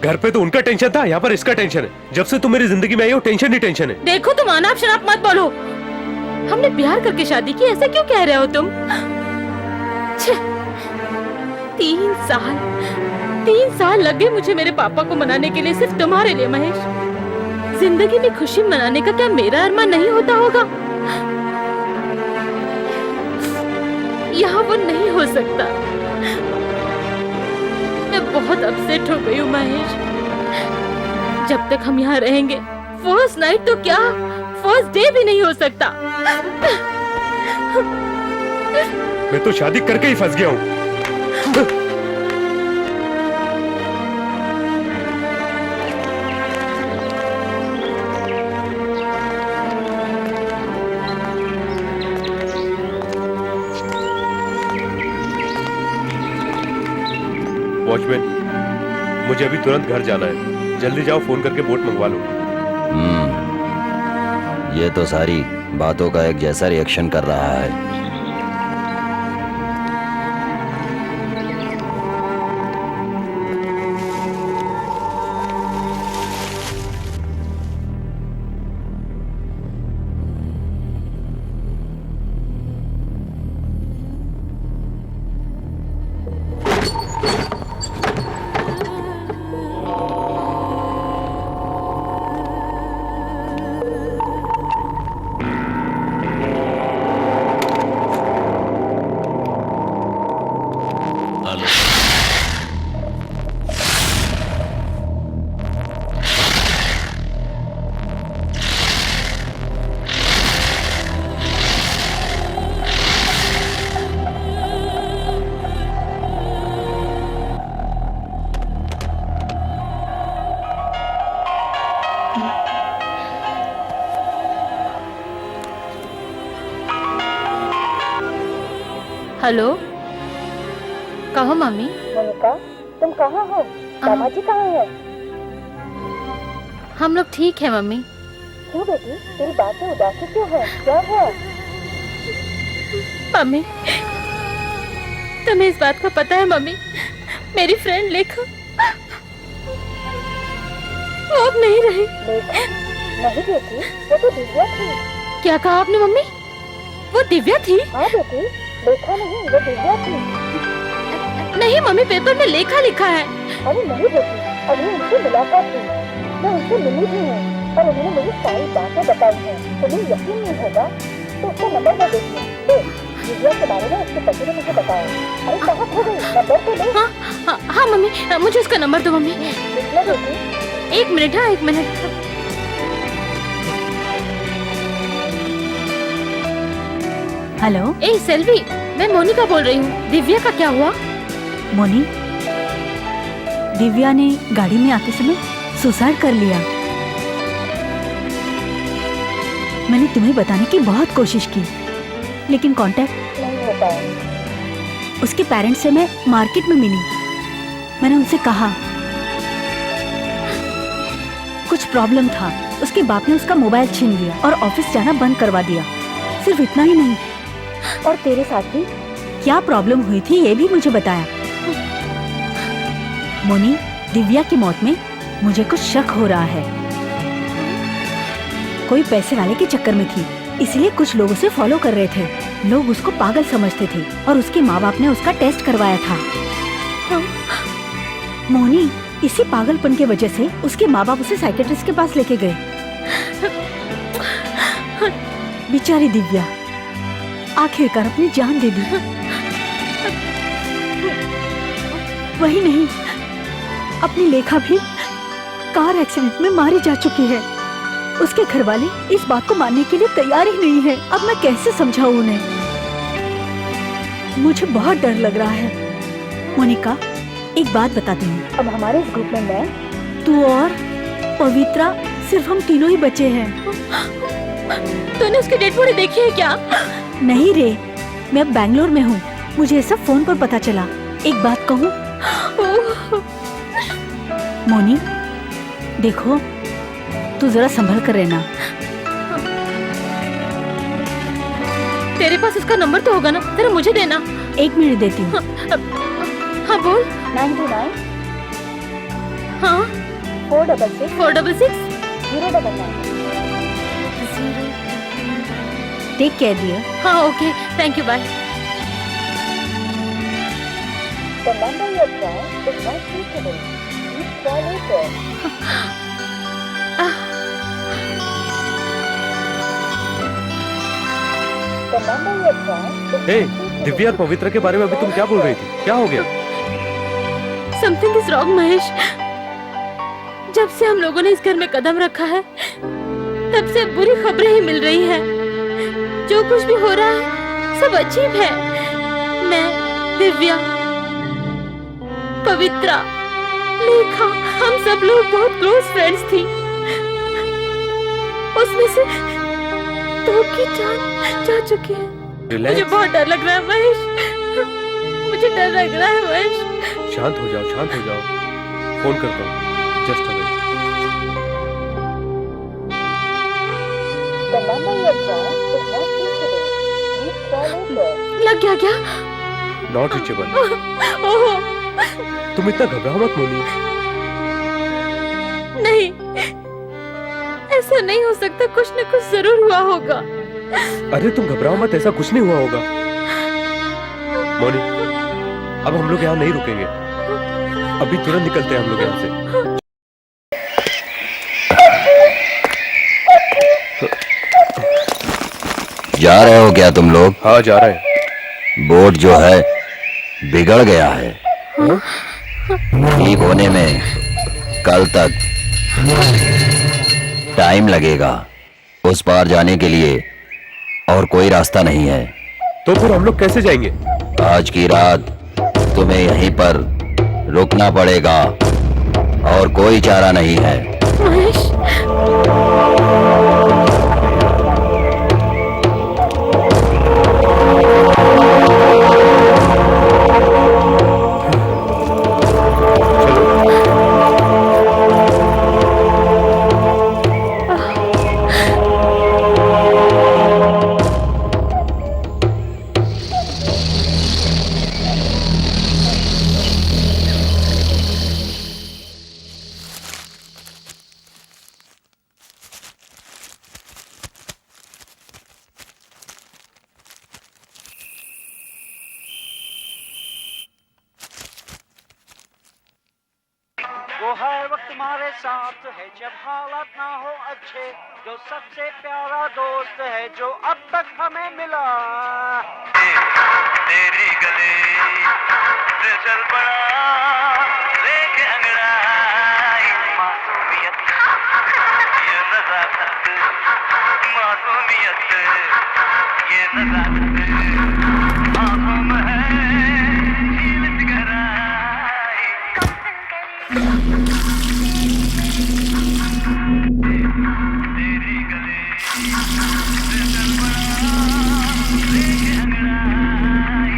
घर पे तो उनका टेंशन था, यहाँ पर इसका टेंशन है। जब से तुम मेरी जिंदगी में आई हो टेंशन ही टेंशन है। देखो तुम अनाप शनाप मत बोलो। हमने प्यार करके शादी की, ऐसा क्यों कह रहे हो तुम? 3 साल लग गए मुझे मेरे पापा को मनाने के लिए, सिर्फ तुम्हारे लिए महेश। जिंदगी में खुशी मनाने का क्या मेरा अरमान नहीं होता होगा? यहाँ वो नहीं हो सकता। मैं बहुत अपसेट हो गई हूँ महेश। जब तक हम यहाँ रहेंगे, फर्स्ट नाइट तो क्या, फर्स्ट डे भी नहीं हो सकता। मैं तो शादी करके ही फंस गया हूँ। वॉचमैन, मुझे अभी तुरंत घर जाना है। जल्दी जाओ, फोन करके बोट मंगवा लो। ये तो सारी बातों का एक जैसा रिएक्शन कर रहा है। हेलो, कहो मम्मी। मोनिका, तुम कहाँ हो? दामाजी कहाँ है? हम लोग ठीक है मम्मी। क्यों बेटी, तेरी बात में उदासी क्यों है? क्या है? मम्मी, तुम्हें इस बात का पता है मम्मी? मेरी फ्रेंड लेखा वो अब नहीं रही। लेखा? नहीं बेटी, वो तो दिव्या थी। क्या कहा आपने मम्मी? वो दिव्या थी? हाँ बेटी, लेखा नहीं, वो दिव्या थी। नहीं मम्मी, पेपर में लेखा लिखा है। अरे नहीं बेटी, अभी उनसे मुलाकात हुई, मैं उनसे मिली भी हूँ और उन्होंने मुझे सारी बातें बताई हैं। तुम्हें यकीन नहीं होगा तो उसका नंबर मैं देखूँ। देख, दिव्या के बारे में उसके पति ने मुझे बताया। अरे कहाँ खो गई? नंबर तो ले। हाँ मम्मी, मुझे उसका नंबर दो मम्मी। निकला बेटी। 1 मिनट, हाँ 1 मिनट। हेलो ए सेल्वी, मैं मोनिका बोल रही हूँ। दिव्या का क्या हुआ? मोनी, दिव्या ने गाड़ी में आते समय सुसाइड कर लिया। मैंने तुम्हें बताने की बहुत कोशिश की, लेकिन कांटेक्ट नहीं हो पाया। उसके पेरेंट्स से मैं मार्केट में मिली। मैंने उनसे कहा कुछ प्रॉब्लम था। उसके बाप ने उसका मोबाइल छीन लिया और ऑफिस जाना बंद करवा दिया। सिर्फ इतना ही नहीं, और तेरे साथ भी क्या प्रॉब्लम हुई थी ये भी मुझे बताया। मोनी, दिव्या की मौत में मुझे कुछ शक हो रहा है। कोई पैसे वाले के चक्कर में थी, इसलिए कुछ लोग उसे फॉलो कर रहे थे। लोग उसको पागल समझते थे और उसके माँ बाप ने उसका टेस्ट करवाया था। मोनी, इसी पागलपन की वजह से उसके माँ बाप उसे साइकियाट्रिस्ट के पास लेके गए। बेचारी दिव्या आखिरकार अपनी जान दे दी। वही नहीं, अपनी लेखा भी कार एक्सीडेंट में मारी जा चुकी है। उसके घर वाले इस बात को मानने के लिए तैयार ही नहीं है। अब मैं कैसे समझाऊं उन्हें? मुझे बहुत डर लग रहा है। मोनिका, एक बात बताती हूँ। अब हमारे इस ग्रुप में मैं, तू और पवित्रा, सिर्फ हम तीनों ही बचे हैं। तूने उसकी डेड बॉडी देखी है क्या? नहीं रे, मैं अब बैंगलोर में हूँ। मुझे सब फोन पर पता चला। एक बात कहूँ मोनी, देखो तू जरा संभल कर रहना। तेरे पास उसका नंबर तो होगा ना? जरा मुझे देना। 1 मिनट देती हूँ। हाँ बोल। 99 हाँ 466 466 099। Take care dear. हाँ okay, thank you, bye. The number you have dialed is not reachable. Please try later. The number you have dialed is hey, not reachable. Divya और पवित्र के बारे में अभी तुम क्या बोल रही थी? क्या हो गया? Something is wrong Mahesh. जब से हम लोगों ने इस घर में कदम रखा है, तब से बुरी खबरें ही मिल रही हैं। जो कुछ भी हो रहा है सब अजीब है। मैं, दिव्या, पवित्रा, लेखा, हम सब लोग बहुत क्लोज फ्रेंड्स थी। उसमें से 2 की जान जा चुकी है। रिलैक्स। मुझे बहुत डर लग रहा है महेश। मुझे डर लग रहा है महेश। शांत हो जाओ, शांत हो जाओ। फोन करता हूँ। Just a minute. The number you have dialed is not reachable. Please try later. लग गया क्या? Not reachable. ओहो तुम इतना घबराओ मत मोनी। नहीं, ऐसा नहीं हो सकता। कुछ न कुछ जरूर हुआ होगा। अरे तुम घबराओ मत, ऐसा कुछ नहीं हुआ होगा। मोनी, अब हम लोग यहाँ नहीं रुकेंगे। अभी तुरंत निकलते हैं हम लोग यहाँ से। जा रहे हो क्या तुम लोग? हाँ जा रहे हैं। बोट जो है बिगड़ गया है। ठीक होने में कल तक टाइम लगेगा। उस पार जाने के लिए और कोई रास्ता नहीं है। तो फिर हम लोग कैसे जाएंगे? आज की रात तुम्हें यहीं पर रुकना पड़ेगा और कोई चारा नहीं है। महेश, हर वक्त तुम्हारे साथ है जब हालात ना हो अच्छे, जो सबसे प्यारा दोस्त है जो अब तक हमें मिला। तेरी गले से चल पड़ा लेके अंगड़ाई, मासूमियत ये नजाकत, मासूमियत ये नजाकत आंखों में है झील सी गहराई। तेरी गले से चल पड़ा लेके अंगड़ाई,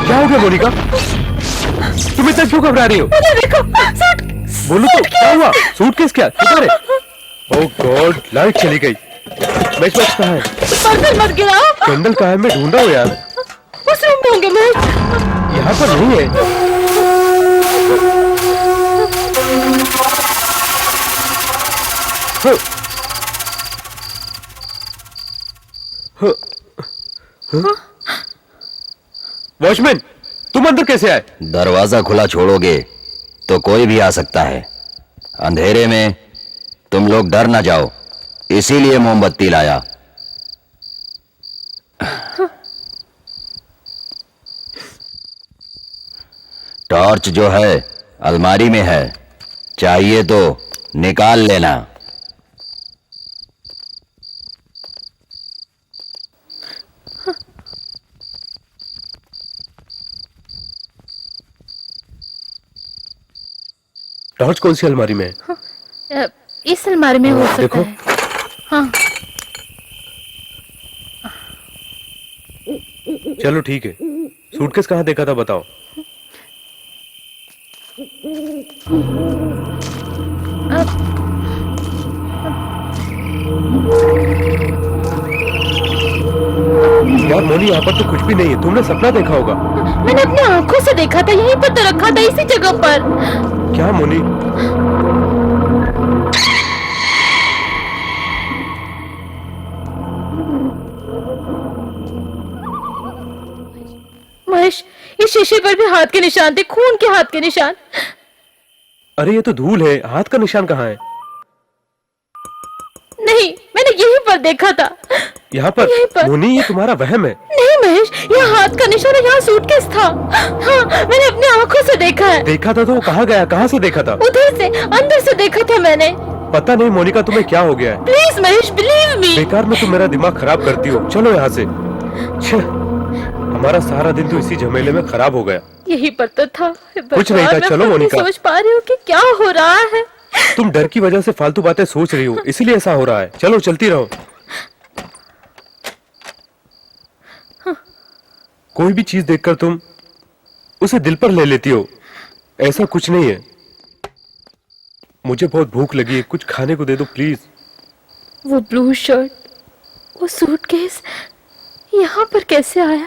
क्या हो गया मोनिका? तुम इतना क्यों घबरा रही हो? देखो बोलो तो क्या हुआ? सूटकेस क्या किधर है? ओह गॉड, लाइट चली गई। मैच कहाँ है? पर्दल मत गिराओ। कैंडल कहाँ है? मैं ढूंढ रहा हूँ यार। उस रूम में होंगे महेश। यहाँ पर नहीं है। वॉचमैन, तुम अंदर कैसे आए? दरवाजा खुला छोड़ोगे तो कोई भी आ सकता है। अंधेरे में तुम लोग डर ना जाओ, इसीलिए मोमबत्ती लाया। टॉर्च जो है अलमारी में है, चाहिए तो निकाल लेना। टॉर्च कौन सी अलमारी में है? इस अलमारी में हो सकता देखो। है। हाँ। चलो ठीक है। सूटकेस कहाँ देखा था बताओ। यार मोनी, यहाँ पर तो कुछ भी नहीं है। तुमने सपना देखा होगा। मैंने अपनी आंखों से देखा था, यहीं पर तो रखा था, इसी जगह पर। क्या मोनी? महेश, इस शीशे पर भी हाथ के निशान थे, खून के हाथ के निशान। अरे ये तो धूल है, हाथ का निशान कहाँ है? नहीं, मैंने यहीं पर देखा था। यहाँ यहीं पर? मोनी, ये तुम्हारा वहम है। नहीं महेश, यहाँ हाथ का निशान है, यहाँ सूटकेस था। हाँ, मैंने अपनी आंखों से देखा है। देखा था तो वो कहाँ गया? कहाँ से देखा था? उधर से, अंदर से देखा था मैंने। पता नहीं मोनिका, तुम्हें क्या हो गया है? Please Mahesh, believe me. बेकार में तुम मेरा दिमाग खराब करती हो। चलो यहाँ से। हमारा सारा दिन तो इसी झमेले में खराब हो गया। यही पर तो था। कुछ नहीं था। चलो मोनिका। सोच पा रही हूँ कि क्या हो रहा है। तुम डर की वजह से फालतू बातें सोच रही हो, इसीलिए ऐसा हो रहा है। चलो चलती रहो। कोई भी चीज देखकर तुम उसे दिल पर ले लेती हो, ऐसा कुछ नहीं है। मुझे बहुत भूख लगी है, कुछ खाने को दे दो प्लीज। वो ब्लू शर्ट, वो सूटकेस यहाँ पर कैसे आया?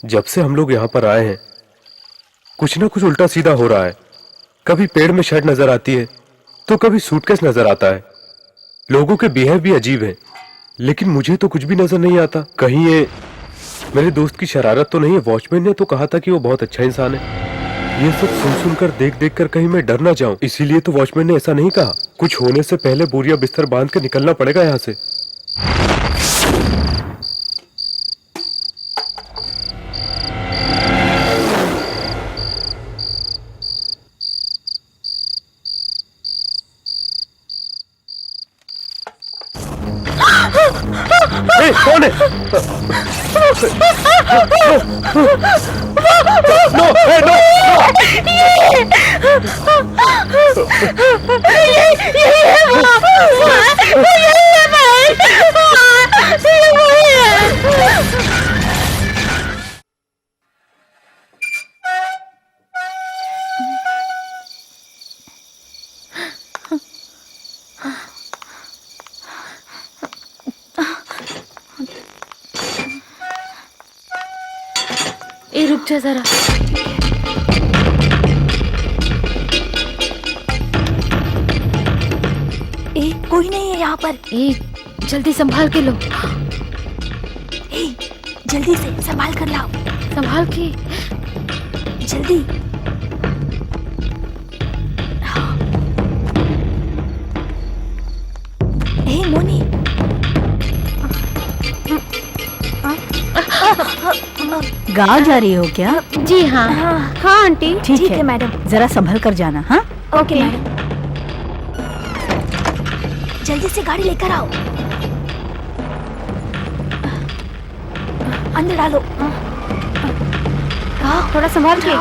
जब से हम लोग यहाँ पर आए हैं कुछ ना कुछ उल्टा सीधा हो रहा है। कभी पेड़ में शर्ट नजर आती है तो कभी सूटकेस नजर आता है। लोगों के बिहेव भी अजीब है, लेकिन मुझे तो कुछ भी नजर नहीं आता। कहीं ये मेरे दोस्त की शरारत तो नहीं है? वॉचमैन ने तो कहा था कि वो बहुत अच्छा इंसान है। ये सब सुन सुनकर देख देख कर कहीं मैं डर ना जाऊं, इसीलिए तो वॉचमैन ने ऐसा नहीं कहा। कुछ होने से पहले बोरिया बिस्तर बांध कर निकलना पड़ेगा यहाँ से। कौन है? नो, नो, ए रुक जा जरा। ए कोई नहीं है यहाँ पर। ए जल्दी संभाल के लो। ए जल्दी से संभाल कर लाओ। संभाल के जल्दी। ए मोनी। गाँव जा रही हो क्या? जी हाँ। हाँ आंटी। ठीक है मैडम। जरा संभल कर जाना। हाँ ओके मैडम। जल्दी से गाड़ी लेकर आओ। अंदर डालो। हाँ थोड़ा संभाल के।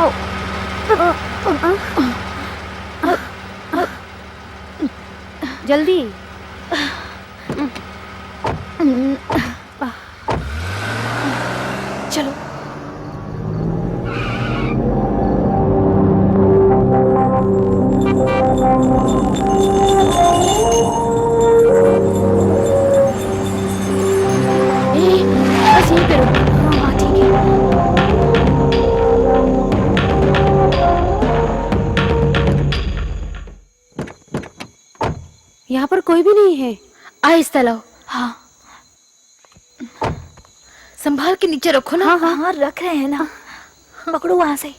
जल्दी। चलो। बस यहीं पे रुक। हाँ ठीक है। यहाँ पर कोई भी नहीं है। आहिस्ता लाओ। हाँ संभाल के नीचे रखो ना। हाँ हाँ हाँ रख रहे हैं ना। पकड़ो वहां से।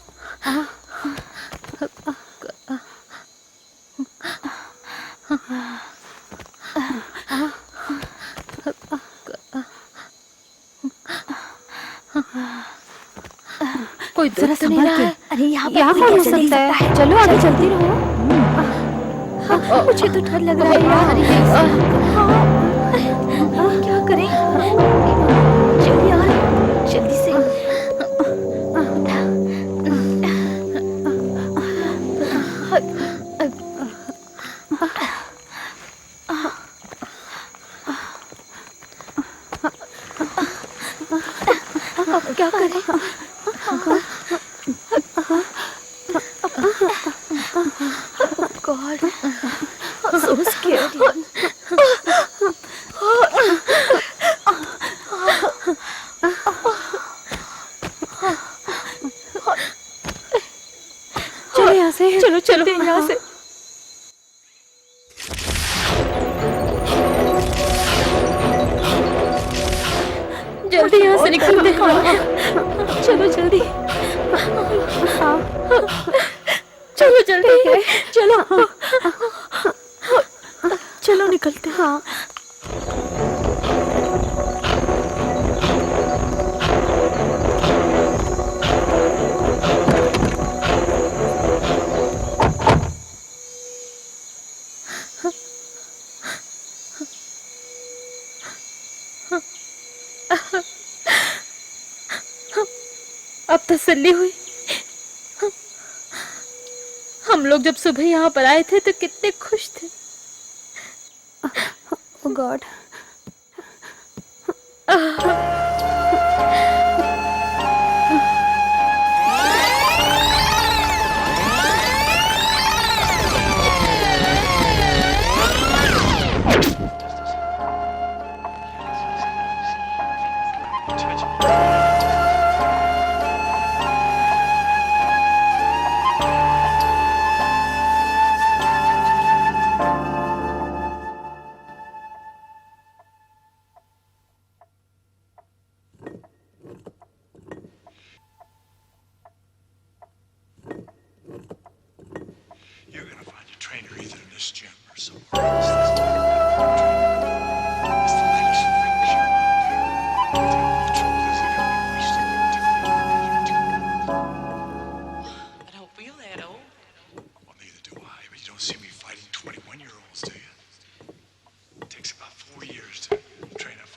कोई जरा तो नहीं संभल रहा के। है। अरे यहाँ पर यहाँ कोई पर हो कैसे देख सकता है। चलो आगे चलती रहो। मुझे तो डर लग रहा है यार। क्या करें? जल्दी यार जल्दी से। अब क्या करें? God, I'm so scared. चलो यहाँ से। चलो चलो यहाँ से। जल्दी यहाँ से निकलते हैं। चलो जल्दी। चलो जल्दी। चलो चलो निकलते हैं। हाँ अब तसल्ली हुई। हम लोग जब सुबह यहाँ पर आए थे तो कितने खुश थे। Oh God. You're gonna find your trainer either in this gym or somewhere else. It's the latest freak show out there. The trouble is that you're wasting your time. I don't feel that old. Well, neither do I, but you don't see me fighting 21-year-olds, do you? It takes about 4 years to train a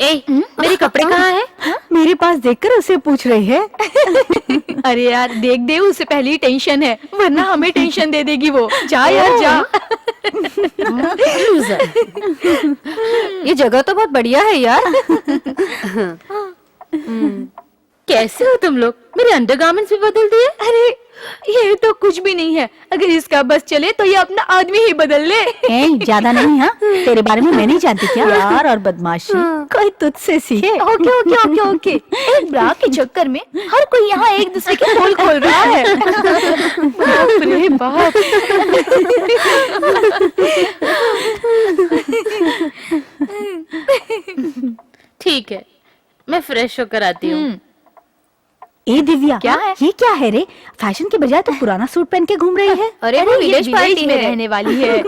मेरे कपड़े कहाँ हैं? मेरे पास देखकर उसे पूछ रही है। अरे यार देख दे, उसे पहले ही टेंशन है, वरना हमें टेंशन दे देगी वो। जा यार जा। ये जगह तो बहुत बढ़िया है यार। कैसे हो तुम लोग? मेरे अंडरगारमेंट्स भी बदल दिए। अरे ये तो कुछ भी नहीं है, अगर इसका बस चले तो ये अपना आदमी ही बदल ले। ज्यादा नहीं। हाँ, तेरे बारे में मैं नहीं जानती क्या? यार और बदमाशी कोई तुझसे सीखे। Okay okay okay okay. एक ब्रा के चक्कर में हर कोई यहाँ एक दूसरे के पोल खोल रहा है। बाप रे बाप। ठीक है, मैं फ्रेश होकर आती हूँ। ए दिव्या, क्या है? ये क्या है रे? फैशन के बजाय तो पुराना सूट पहन के घूम रही है। अरे वो विलेज पार्टी में है। रहने वाली है।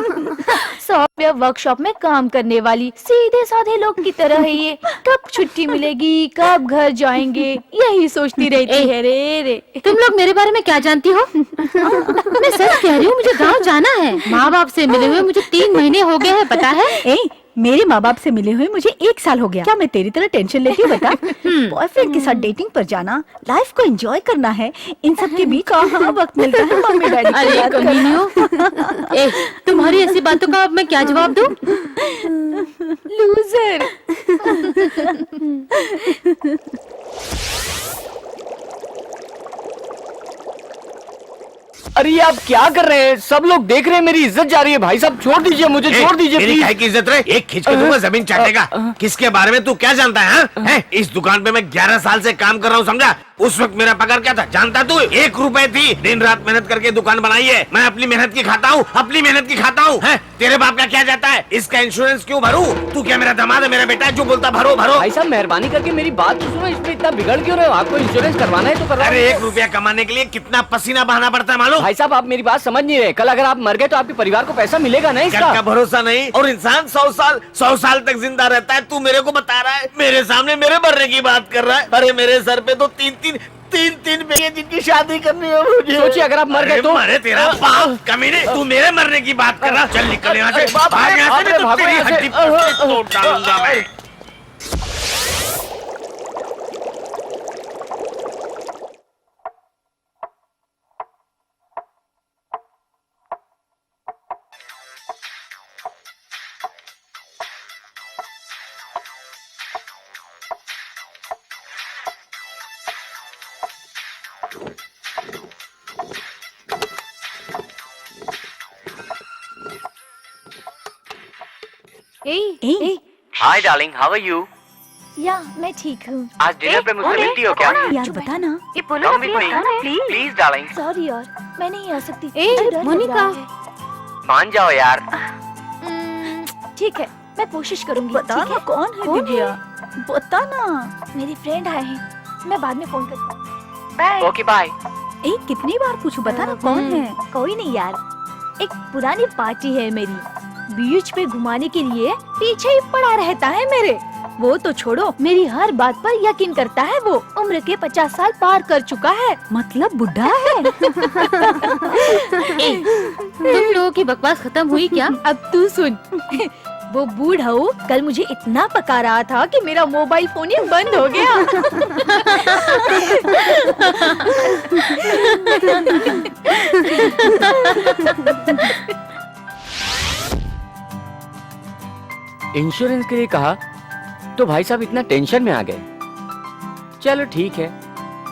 सॉफ्टवेयर वर्कशॉप में काम करने वाली सीधे साधे लोग की तरह है ये। कब छुट्टी मिलेगी, कब घर जाएंगे, यही सोचती रहती है रे। तुम लोग मेरे बारे में क्या जानती हो? मैं सच कह रही हूँ, मुझे गांव जाना है। माँ बाप से मिले हुए मुझे 3 महीने हो गए हैं, पता है? मेरे माँ बाप से मिले हुए मुझे 1 साल हो गया। क्या मैं तेरी तरह टेंशन लेती हूँ? बता। बॉयफ्रेंड के साथ डेटिंग पर जाना, लाइफ को एंजॉय करना है, इन सब के बीच कहाँ वक्त मिलता है मम्मी डैडी को अरे याद करना। कमीनियों, तुम्हारी ऐसी बातों का अब मैं क्या जवाब दूं? लूजर। अरे ये आप क्या कर रहे हैं? सब लोग देख रहे हैं, मेरी इज्जत जा रही है। भाई साहब छोड़ दीजिए मुझे, छोड़ दीजिए मेरी प्लीज। काहे की इज्जत रहे? एक खींच के दूंगा, जमीन चाटेगा। किसके बारे में तू क्या जानता है? हैं? इस दुकान पे मैं 11 साल से काम कर रहा हूँ, समझा? उस वक्त मेरा पगार क्या था जानता तू? 1 रुपए थी। दिन रात मेहनत करके दुकान बनाई है। मैं अपनी मेहनत की खाता हूँ, अपनी मेहनत की खाता हूँ। तेरे बाप का क्या जाता है? इसका इंश्योरेंस क्यों भरूं? तू क्या मेरा दामाद है, मेरा बेटा है, जो बोलता भरो भरो। भाई साहब मेहरबानी करके मेरी बात तो सुनो, इसमें इतना बिगड़ क्यों रहे हो? आपको इंश्योरेंस करवाना है तो करवाओ। अरे 1 रुपया कमाने के लिए कितना पसीना बहाना पड़ता है मालूम? भाई साहब आप मेरी बात समझ नहीं रहे। कल अगर आप मर गए तो आपके परिवार को पैसा मिलेगा ना इसका? का भरोसा नहीं। और इंसान 100 साल तक जिंदा रहता है। तू मेरे को बता रहा है, मेरे सामने मेरे मरने की बात कर रहा है। अरे मेरे सर पे तो 3 बेटे जिनकी शादी करनी है मुझे। सोचिए अगर आप मर गए तो। मरे तेरा बाप कमीने, तू मेरे मरने की बात कर रहा। चल निकल यहाँ से, भाग यहाँ से, नहीं तो तेरी हड्डी तोड़ डालूंगा मैं। Hi darling, how are you? या मैं ठीक हूँ। आज डिनर पे मुझसे मिलती हो क्या? यार बता ना। ये बोलो ना प्लीज डार्लिंग। सॉरी यार, मैं नहीं आ सकती। मोनिका, मान जाओ यार। ठीक है, मैं कोशिश करूंगी। बता ठीक ना है? कौन है दिव्या? बता ना। मेरी फ्रेंड आए हैं, मैं बाद में फोन करती हूँ। बाय। Okay bye. कितनी बार पूछूं? बता ना कौन है? कोई नहीं यार, एक पुरानी पार्टी है मेरी, बीच पे घुमाने के लिए पीछे ही पड़ा रहता है मेरे। वो तो छोड़ो, मेरी हर बात पर यकीन करता है। वो उम्र के 50 साल पार कर चुका है। मतलब बुढ़ा है? तुम लोगों की बकवास खत्म हुई क्या? अब तू सुन। वो बूढ़ा कल मुझे इतना पका रहा था कि मेरा मोबाइल फोन ही बंद हो गया। इंश्योरेंस के लिए कहा तो भाई साहब इतना टेंशन में आ गए। चलो ठीक है,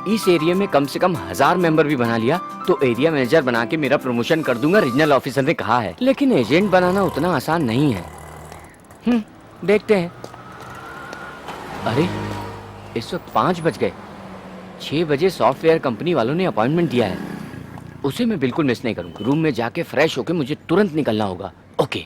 इस एरिया में कम से कम 1000 मेंबर भी बना लिया तो एरिया मैनेजर बना के मेरा प्रमोशन कर दूंगा, रीजनल ऑफिसर ने कहा है। लेकिन एजेंट बनाना उतना आसान नहीं है। देखते हैं। अरे इस वक्त 5 बज गए। 6 बजे सॉफ्टवेयर कंपनी वालों ने अपॉइंटमेंट दिया है, उसे मैं बिल्कुल मिस नहीं करूंगा। रूम में जाके फ्रेश होके मुझे तुरंत निकलना होगा। ओके।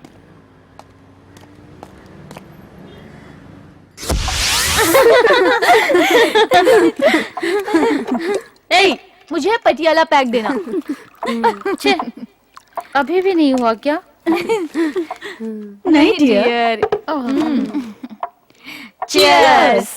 मुझे पटियाला पैक देना। छे, अभी भी नहीं हुआ क्या? नहीं डियर। चीयर्स।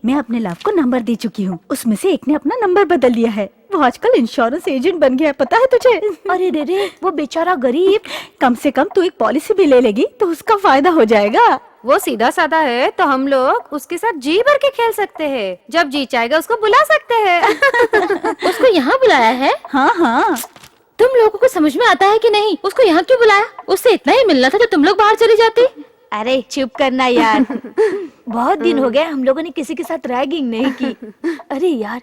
मैं अपने लव को नंबर दे चुकी हूँ। उसमें से एक ने अपना नंबर बदल लिया है। वो वो आजकल इंश्योरेंस एजेंट बन गया है, पता है तुझे? अरे रे रे, वो बेचारा गरीब। कम से कम तू एक पॉलिसी भी ले लेगी तो उसका फायदा हो जाएगा। वो सीधा साधा है तो हम लोग उसके साथ जी भर के खेल सकते हैं। जब जी चाहेगा उसको बुला सकते हैं। उसको यहाँ बुलाया है? हाँ हाँ। तुम लोगों को समझ में आता है कि नहीं? उसको यहाँ क्यों बुलाया? उससे इतना ही मिलना था तो तुम लोग बाहर चली जाती। अरे चुप करना यार। बहुत दिन हो गए हम लोगों ने किसी के साथ रैगिंग नहीं की। अरे यार,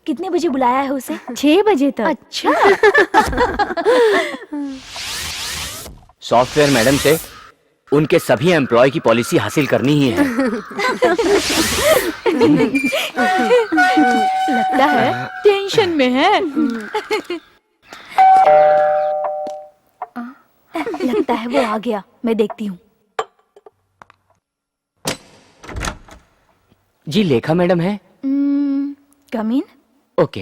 कितने बजे बुलाया है उसे? 6 बजे तक। अच्छा। सॉफ्टवेयर मैडम से उनके सभी एम्प्लॉय की पॉलिसी हासिल करनी ही है। लगता है टेंशन में है। लगता है वो आ गया, मैं देखती हूँ। जी लेखा मैडम है? Come in. Okay.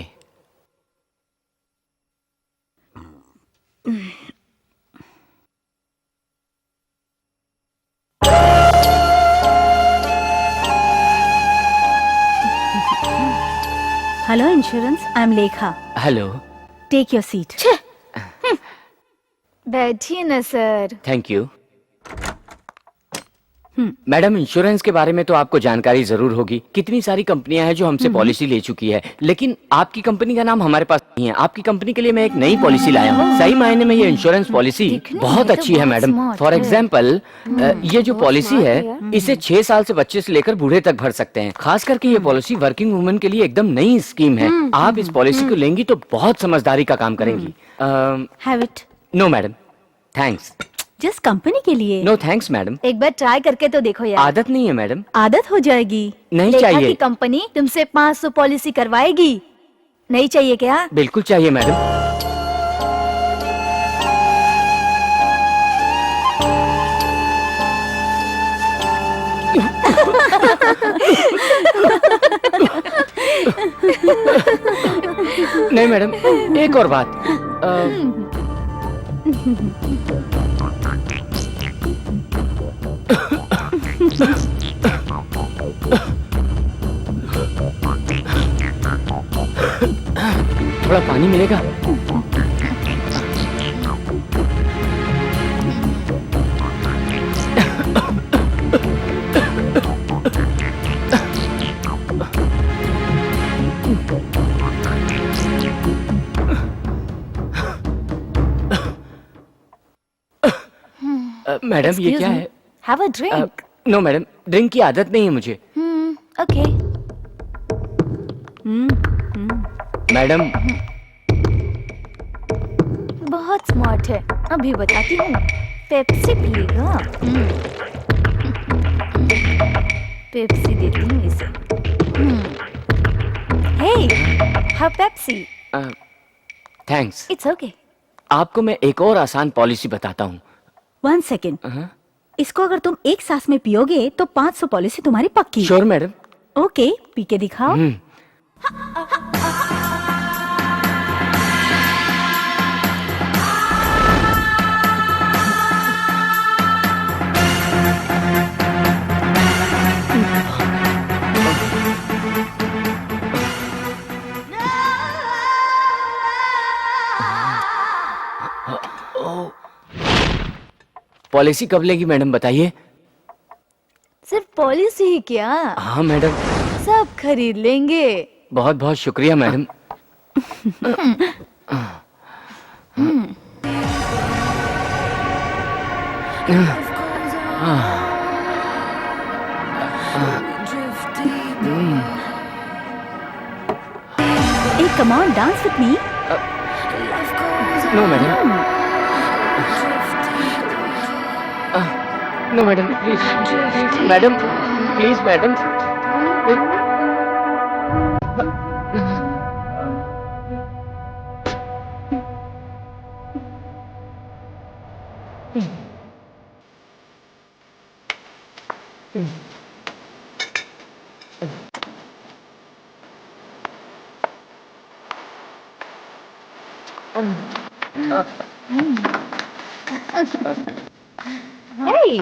Hello insurance, I am Lekha. Hello. Take your seat. बैठिए ना sir. Thank you. Madam, insurance के बारे में तो आपको जानकारी जरूर होगी। कितनी सारी कंपनियां हैं जो हमसे पॉलिसी ले चुकी है, लेकिन आपकी कंपनी का नाम हमारे पास नहीं है। आपकी कंपनी के लिए मैं एक नई पॉलिसी लाया हूँ। सही मायने में ये इंश्योरेंस पॉलिसी बहुत अच्छी है मैडम। फॉर एग्जाम्पल, ये जो पॉलिसी है इसे 6 साल से बच्चे से लेकर बूढ़े तक भर सकते हैं। खास करके ये पॉलिसी वर्किंग वुमेन के लिए एकदम नई स्कीम है। आप इस पॉलिसी को लेंगी तो बहुत समझदारी का काम करेंगी। Have it. No madam, thanks. Just company के लिए। No thanks madam. एक बार ट्राई करके तो देखो यार। आदत नहीं है मैडम। आदत हो जाएगी। नहीं लेखा चाहिए। की कंपनी तुमसे 500 पॉलिसी करवाएगी। नहीं चाहिए क्या? बिल्कुल चाहिए मैडम। नहीं मैडम, एक और बात। थोड़ा पानी मिलेगा? मैडम ये क्या है? Have a drink. No madam, drink की आदत नहीं है मुझे। ओके। मैडम, बहुत स्मार्ट है। अभी बताती हूँ। पेप्सी पिएगा? पेप्सी देती हूँ इसे। Hey, have Pepsi. Thanks. It's okay. आपको मैं एक और आसान पॉलिसी बताता हूँ। 1 सेकेंड। इसको अगर तुम एक सांस में पियोगे तो 500 पॉलिसी तुम्हारी पक्की। Sure madam. ओके, पी के दिखाओ। पॉलिसी कब लेगी मैडम बताइए? सिर्फ पॉलिसी ही क्या, हाँ मैडम। सब खरीद लेंगे। बहुत बहुत शुक्रिया madam. Hey, come on, dance with me. No madam. No madam, please madam, please madam. Hey!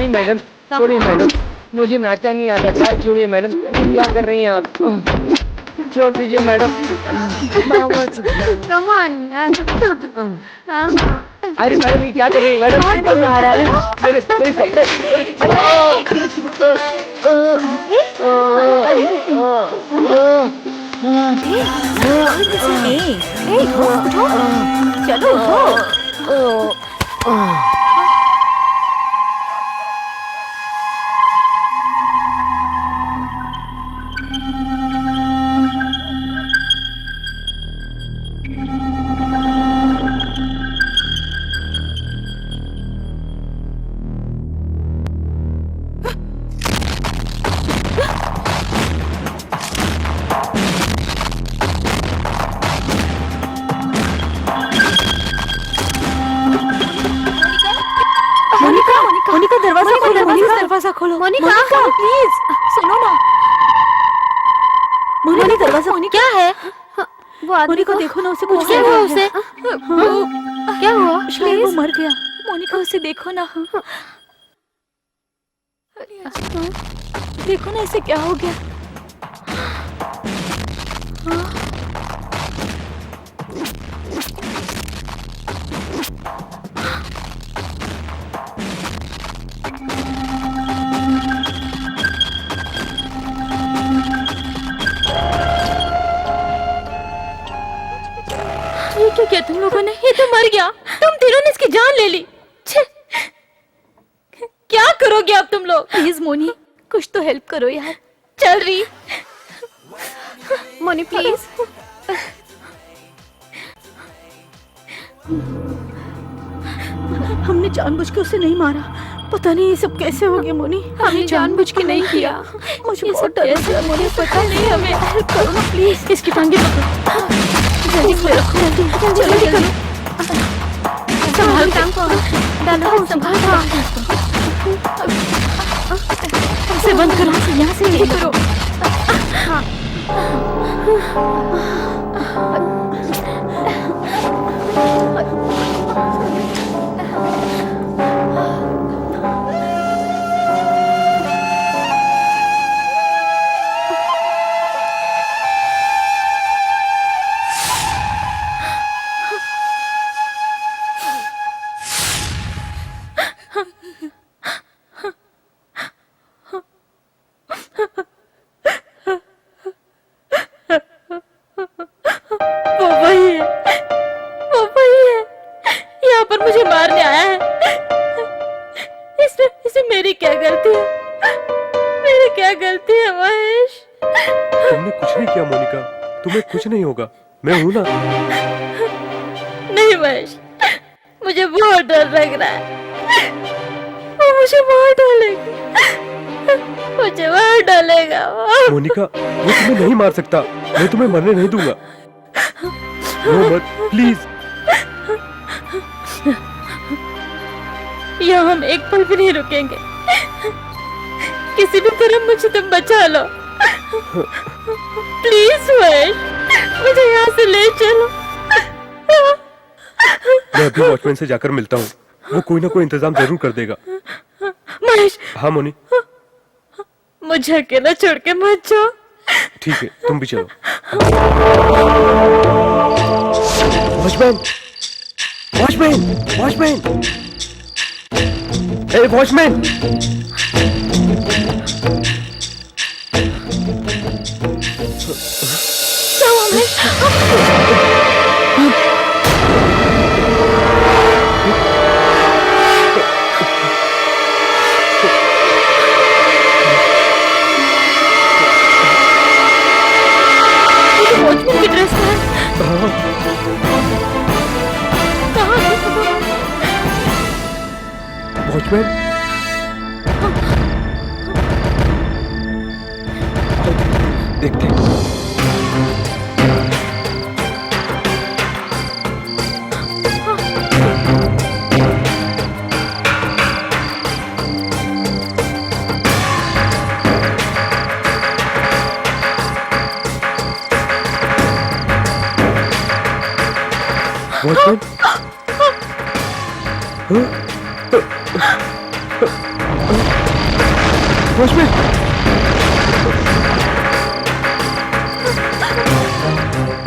नहीं मैडम, छोड़िए मैडम, मुझे नाचना नहीं आता। क्या छोड़िए मैडम, क्या कर रही हैं आप? छोड़ दीजिए मैडम। अरे मैडम ये क्या कर रही है मैडम? मेरे चलो उठो। मोनिका दरवाजा खोलो। मोनिका दरवाजा खोलो। मोनिका प्लीज सुनो ना। मोनिका दरवाजा। क्या है? मोनिका देखो ना, उसे कुछ क्या हुआ उसे? क्या हुआ? शायद वो मर गया। मोनिका उसे देखो ना। देखो ना इसे क्या हो गया। ये क्या किया तुम लोगों ने? ये तो मर गया। तुम तीनों ने इसकी जान ले ली। छे! क्या करोगे अब तुम लोग? प्लीज मोनी, कुछ तो हेल्प करो यार। चल रही मोनी प्लीज। हमने जानबूझ के उसे नहीं मारा। पता नहीं ये सब कैसे हो गया मोनी। हमने जानबूझ के नहीं किया। मुझे ये बहुत सब डर कैसे लग रहा है मुझे पता नहीं। हमें हेल्प करो ना प्लीज। इसकी टांगे पकड़ो। जल्दी से रखो। जल्दी करो। संभाल के डालो, संभाल। इसे बंद करो। यहाँ से ये करो। यहाँ पर मुझे मारने आया है। इसमें मेरी क्या गलती है? मेरी क्या गलती है महेश? तुमने कुछ नहीं किया मोनिका, तुम्हें कुछ नहीं होगा, मैं हूं ना। नहीं महेश, मुझे बहुत डर लग रहा है। वो मुझे मार डालेगा। मुझे मार डालेगा मोनिका, वो तुम्हें नहीं मार सकता। मैं तुम्हें मरने नहीं दूंगा। रो मत प्लीज। यहाँ हम एक पल भी नहीं रुकेंगे। किसी भी तरह मुझे तुम बचा लो प्लीज महेश, मुझे यहाँ से ले चलो। मैं अभी वॉचमैन से जाकर मिलता हूँ, वो कोई ना कोई इंतजाम जरूर कर देगा। महेश। हाँ मोनी। मुझे अकेला छोड़ के मत जाओ। ठीक है, तुम भी चलो। वॉचमैन, वॉचमैन, वॉचमैन, ए वॉचमैन। वॉचमैन की ड्रेस है। कहाँ? वॉचमैन, देखते हैं। वॉचमैन, हाँ? होश में।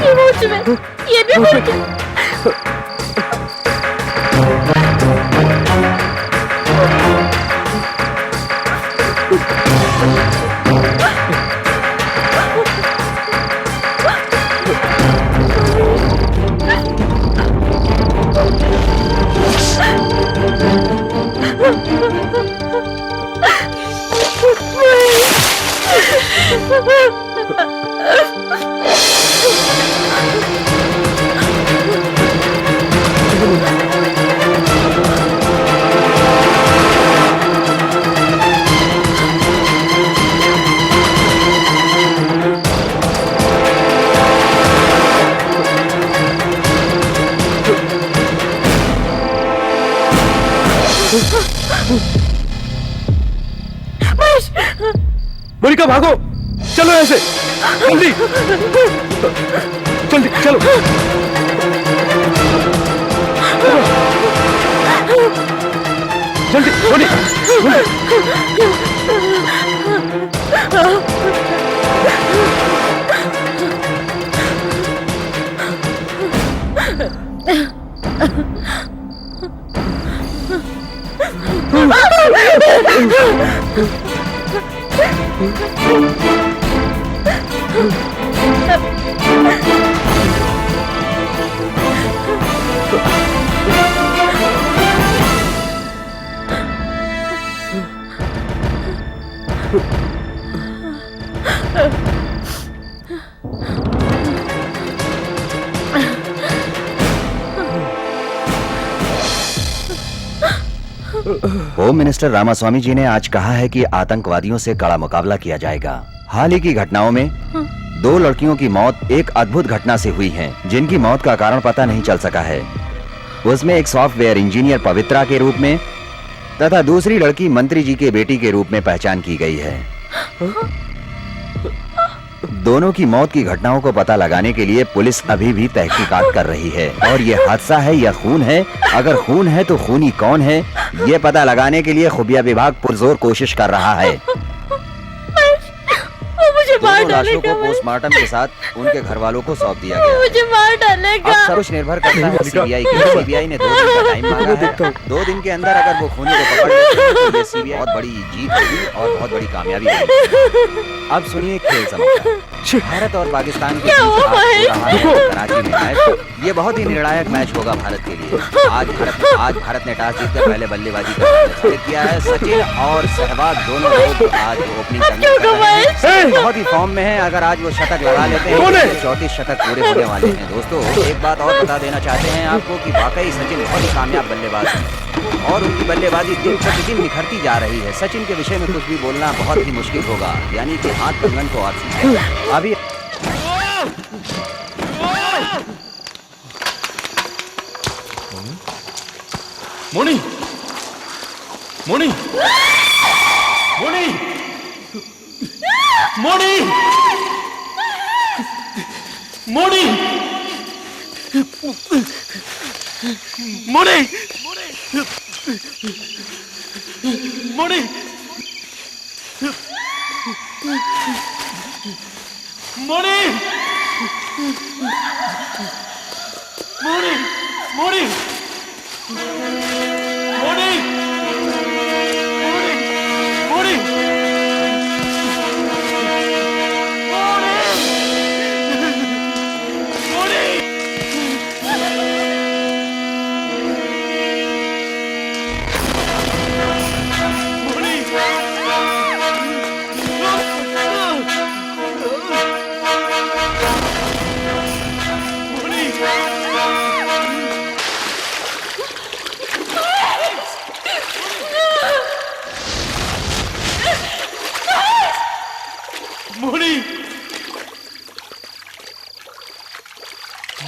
ये होश में, ये भी होश में। मोनिका भागो, चलो ऐसे, जल्दी जल्दी चलो। जल्दी मोनिका, होम मिनिस्टर रामास्वामी जी ने आज कहा है कि आतंकवादियों से कड़ा मुकाबला किया जाएगा। हाल ही की घटनाओं में 2 लड़कियों की मौत एक अद्भुत घटना से हुई है, जिनकी मौत का कारण पता नहीं चल सका है। उसमें एक सॉफ्टवेयर इंजीनियर पवित्रा के रूप में तथा दूसरी लड़की मंत्री जी के बेटी के रूप में पहचान की गई है। दोनों की मौत की घटनाओं को पता लगाने के लिए पुलिस अभी भी तहकीकात कर रही है और ये हादसा है या खून है। अगर खून है तो खूनी कौन है, ये पता लगाने के लिए खुफिया विभाग पुरजोर कोशिश कर रहा है। वो मुझे मार दोनों लाशों डालेगा। को पोस्टमार्टम के साथ उनके घर वालों को सौंप दिया गया है। मुझे मार डालेगा। अब सब कुछ निर्भर करता है सीबीआई की। सीबीआई ने 2 दिन का टाइम मांगा है। 2 दिन के अंदर अगर वो खूनी को पकड़ लेते हैं तो ये सीबीआई बहुत बड़ी जीत होगी और बहुत बड़ी कामयाबी होगी। अब सुनिए खेल समाचार। भारत और पाकिस्तान के बीच आज हो रहा है कराची में मैच। ये बहुत ही निर्णायक मैच होगा भारत के लिए। आज भारत ने टॉस जीतकर पहले बल्लेबाजी करने किया है। सचिन और सहवाग दोनों लोग आज ओपनिंग करने बहुत ही फॉर्म में है। अगर आज वो शतक लगा लेते हैं तो 34 शतक पूरे होने वाले हैं। दोस्तों एक बात और बता देना चाहते हैं आपको कि वाकई सचिन बहुत ही कामयाब बल्लेबाज है और उनकी बल्लेबाजी दिन प्रतिदिन निखरती जा रही है। सचिन के विषय में कुछ भी बोलना बहुत ही मुश्किल होगा, यानी कि हाथ कंगन को आरसी है। अभी मोनी मोनी मोनी मोनी मोनी मोनी मोनी मोनी मोनी मोनी मोनी मोनी मोनी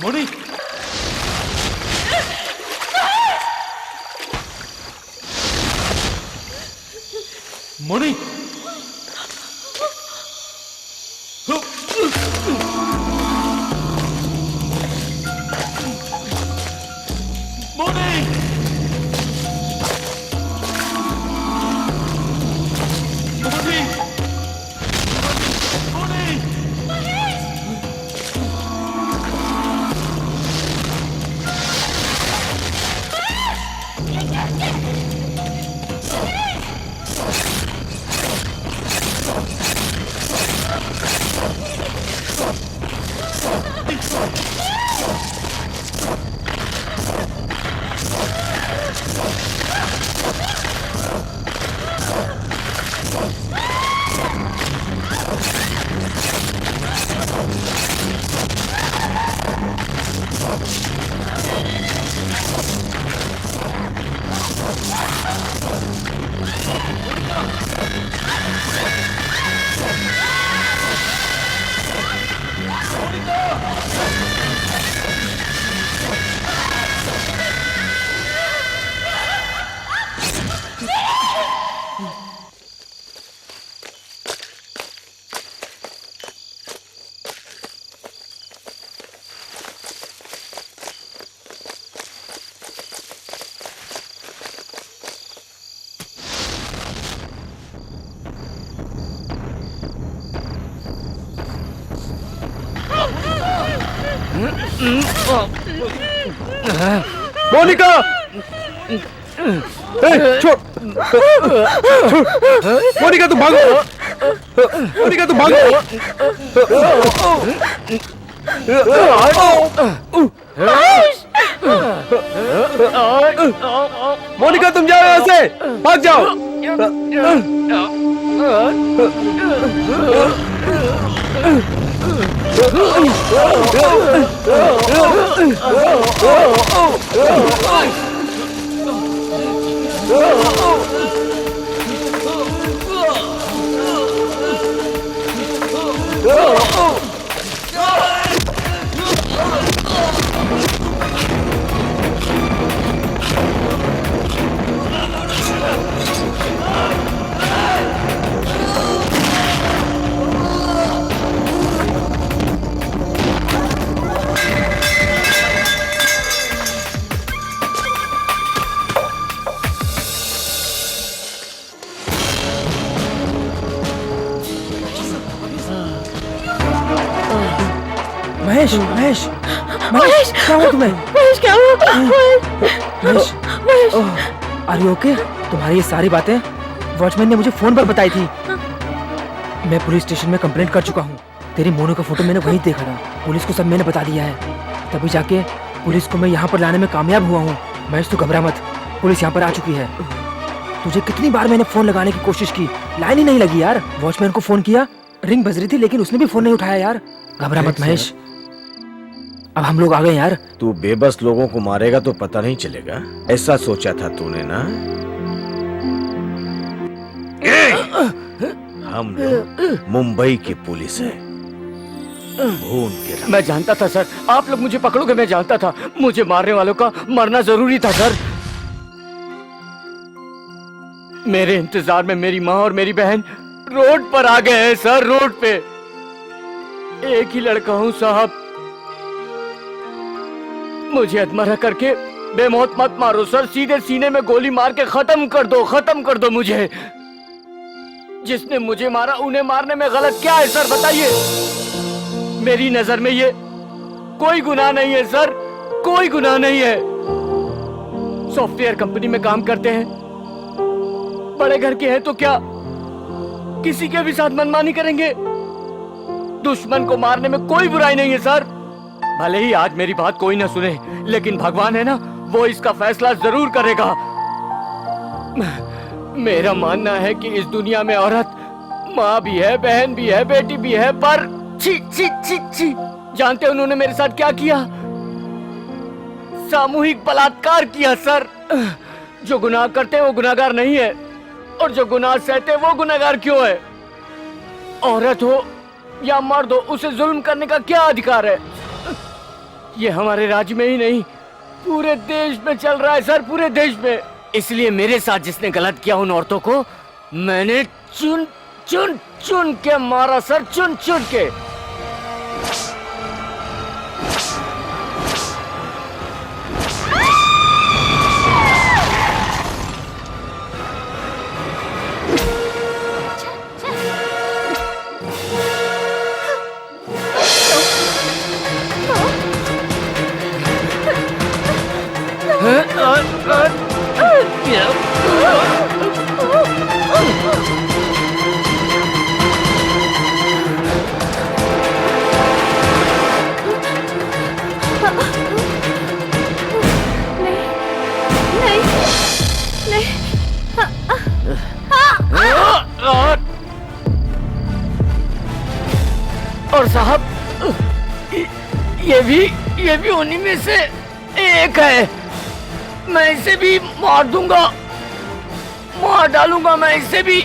मोनी मोनी मोनी मोनिका! छोड़! मोनिका तुम भागो! मोनिका तुम भागो! मोनिका तुम जाओ यहाँ से! भाग जाओ! महेश महेश महेश क्या हुआ तुम्हें? महेश क्या हुआ? Mahesh are you okay? तुम्हारी ये सारी बातें वॉचमैन ने मुझे फोन पर बताई थी। मैं पुलिस स्टेशन में कंप्लेंट कर चुका हूँ। तेरी मोनू का फोटो मैंने वहीं देखा था। पुलिस को सब मैंने बता दिया है। तभी जाके पुलिस को मैं यहाँ पर लाने में कामयाब हुआ हूँ। महेश तू घबरा मत, पुलिस यहाँ पर आ चुकी है। तुझे कितनी बार मैंने फोन लगाने की कोशिश की, लाइन ही नहीं लगी यार। वॉचमैन को फोन किया, रिंग बज रही थी लेकिन उसने भी फोन नहीं उठाया यार। घबरा मत महेश, अब हम लोग आ गए यार। तू बेबस लोगों को मारेगा तो पता नहीं चलेगा, ऐसा सोचा था तूने ना? हम लोग मुंबई की पुलिस है। भून के मैं जानता था सर, आप लोग मुझे पकड़ोगे। मैं जानता था मुझे मारने वालों का मरना जरूरी था सर। मेरे इंतजार में मेरी माँ और मेरी बहन रोड पर आ गए हैं सर, रोड पे। एक ही लड़का हूँ साहब, मुझे अधमरा करके बेमौत मत मारो सर। सीधे सीने में गोली मार के खत्म कर दो मुझे। जिसने मुझे मारा उन्हें मारने में गलत क्या है सर, बताइए। मेरी नजर में ये कोई गुनाह नहीं है सर, कोई गुनाह नहीं है। सॉफ्टवेयर कंपनी में काम करते हैं, बड़े घर के हैं, तो क्या किसी के भी साथ मनमानी करेंगे? दुश्मन को मारने में कोई बुराई नहीं है सर। भले ही आज मेरी बात कोई ना सुने, लेकिन भगवान है ना, वो इसका फैसला जरूर करेगा। मेरा मानना है कि इस दुनिया में औरत माँ भी है, बहन भी है, बेटी भी है, पर छी छी छी छी, जानते हैं उन्होंने मेरे साथ क्या किया? सामूहिक बलात्कार किया सर। जो गुनाह करते हैं वो गुनाहगार नहीं है, और जो गुनाह सहते हैं वो गुनाहगार क्यों है? औरत हो या मर्द हो, उसे जुल्म करने का क्या अधिकार है? ये हमारे राज्य में ही नहीं, पूरे देश में चल रहा है सर, पूरे देश में। इसलिए मेरे साथ जिसने गलत किया उन औरतों को मैंने चुन चुन चुन के मारा सर, चुन चुन के। ये भी उन्हीं में से एक है। मैं इसे भी मार दूंगा, मार डालूंगा मैं इसे भी।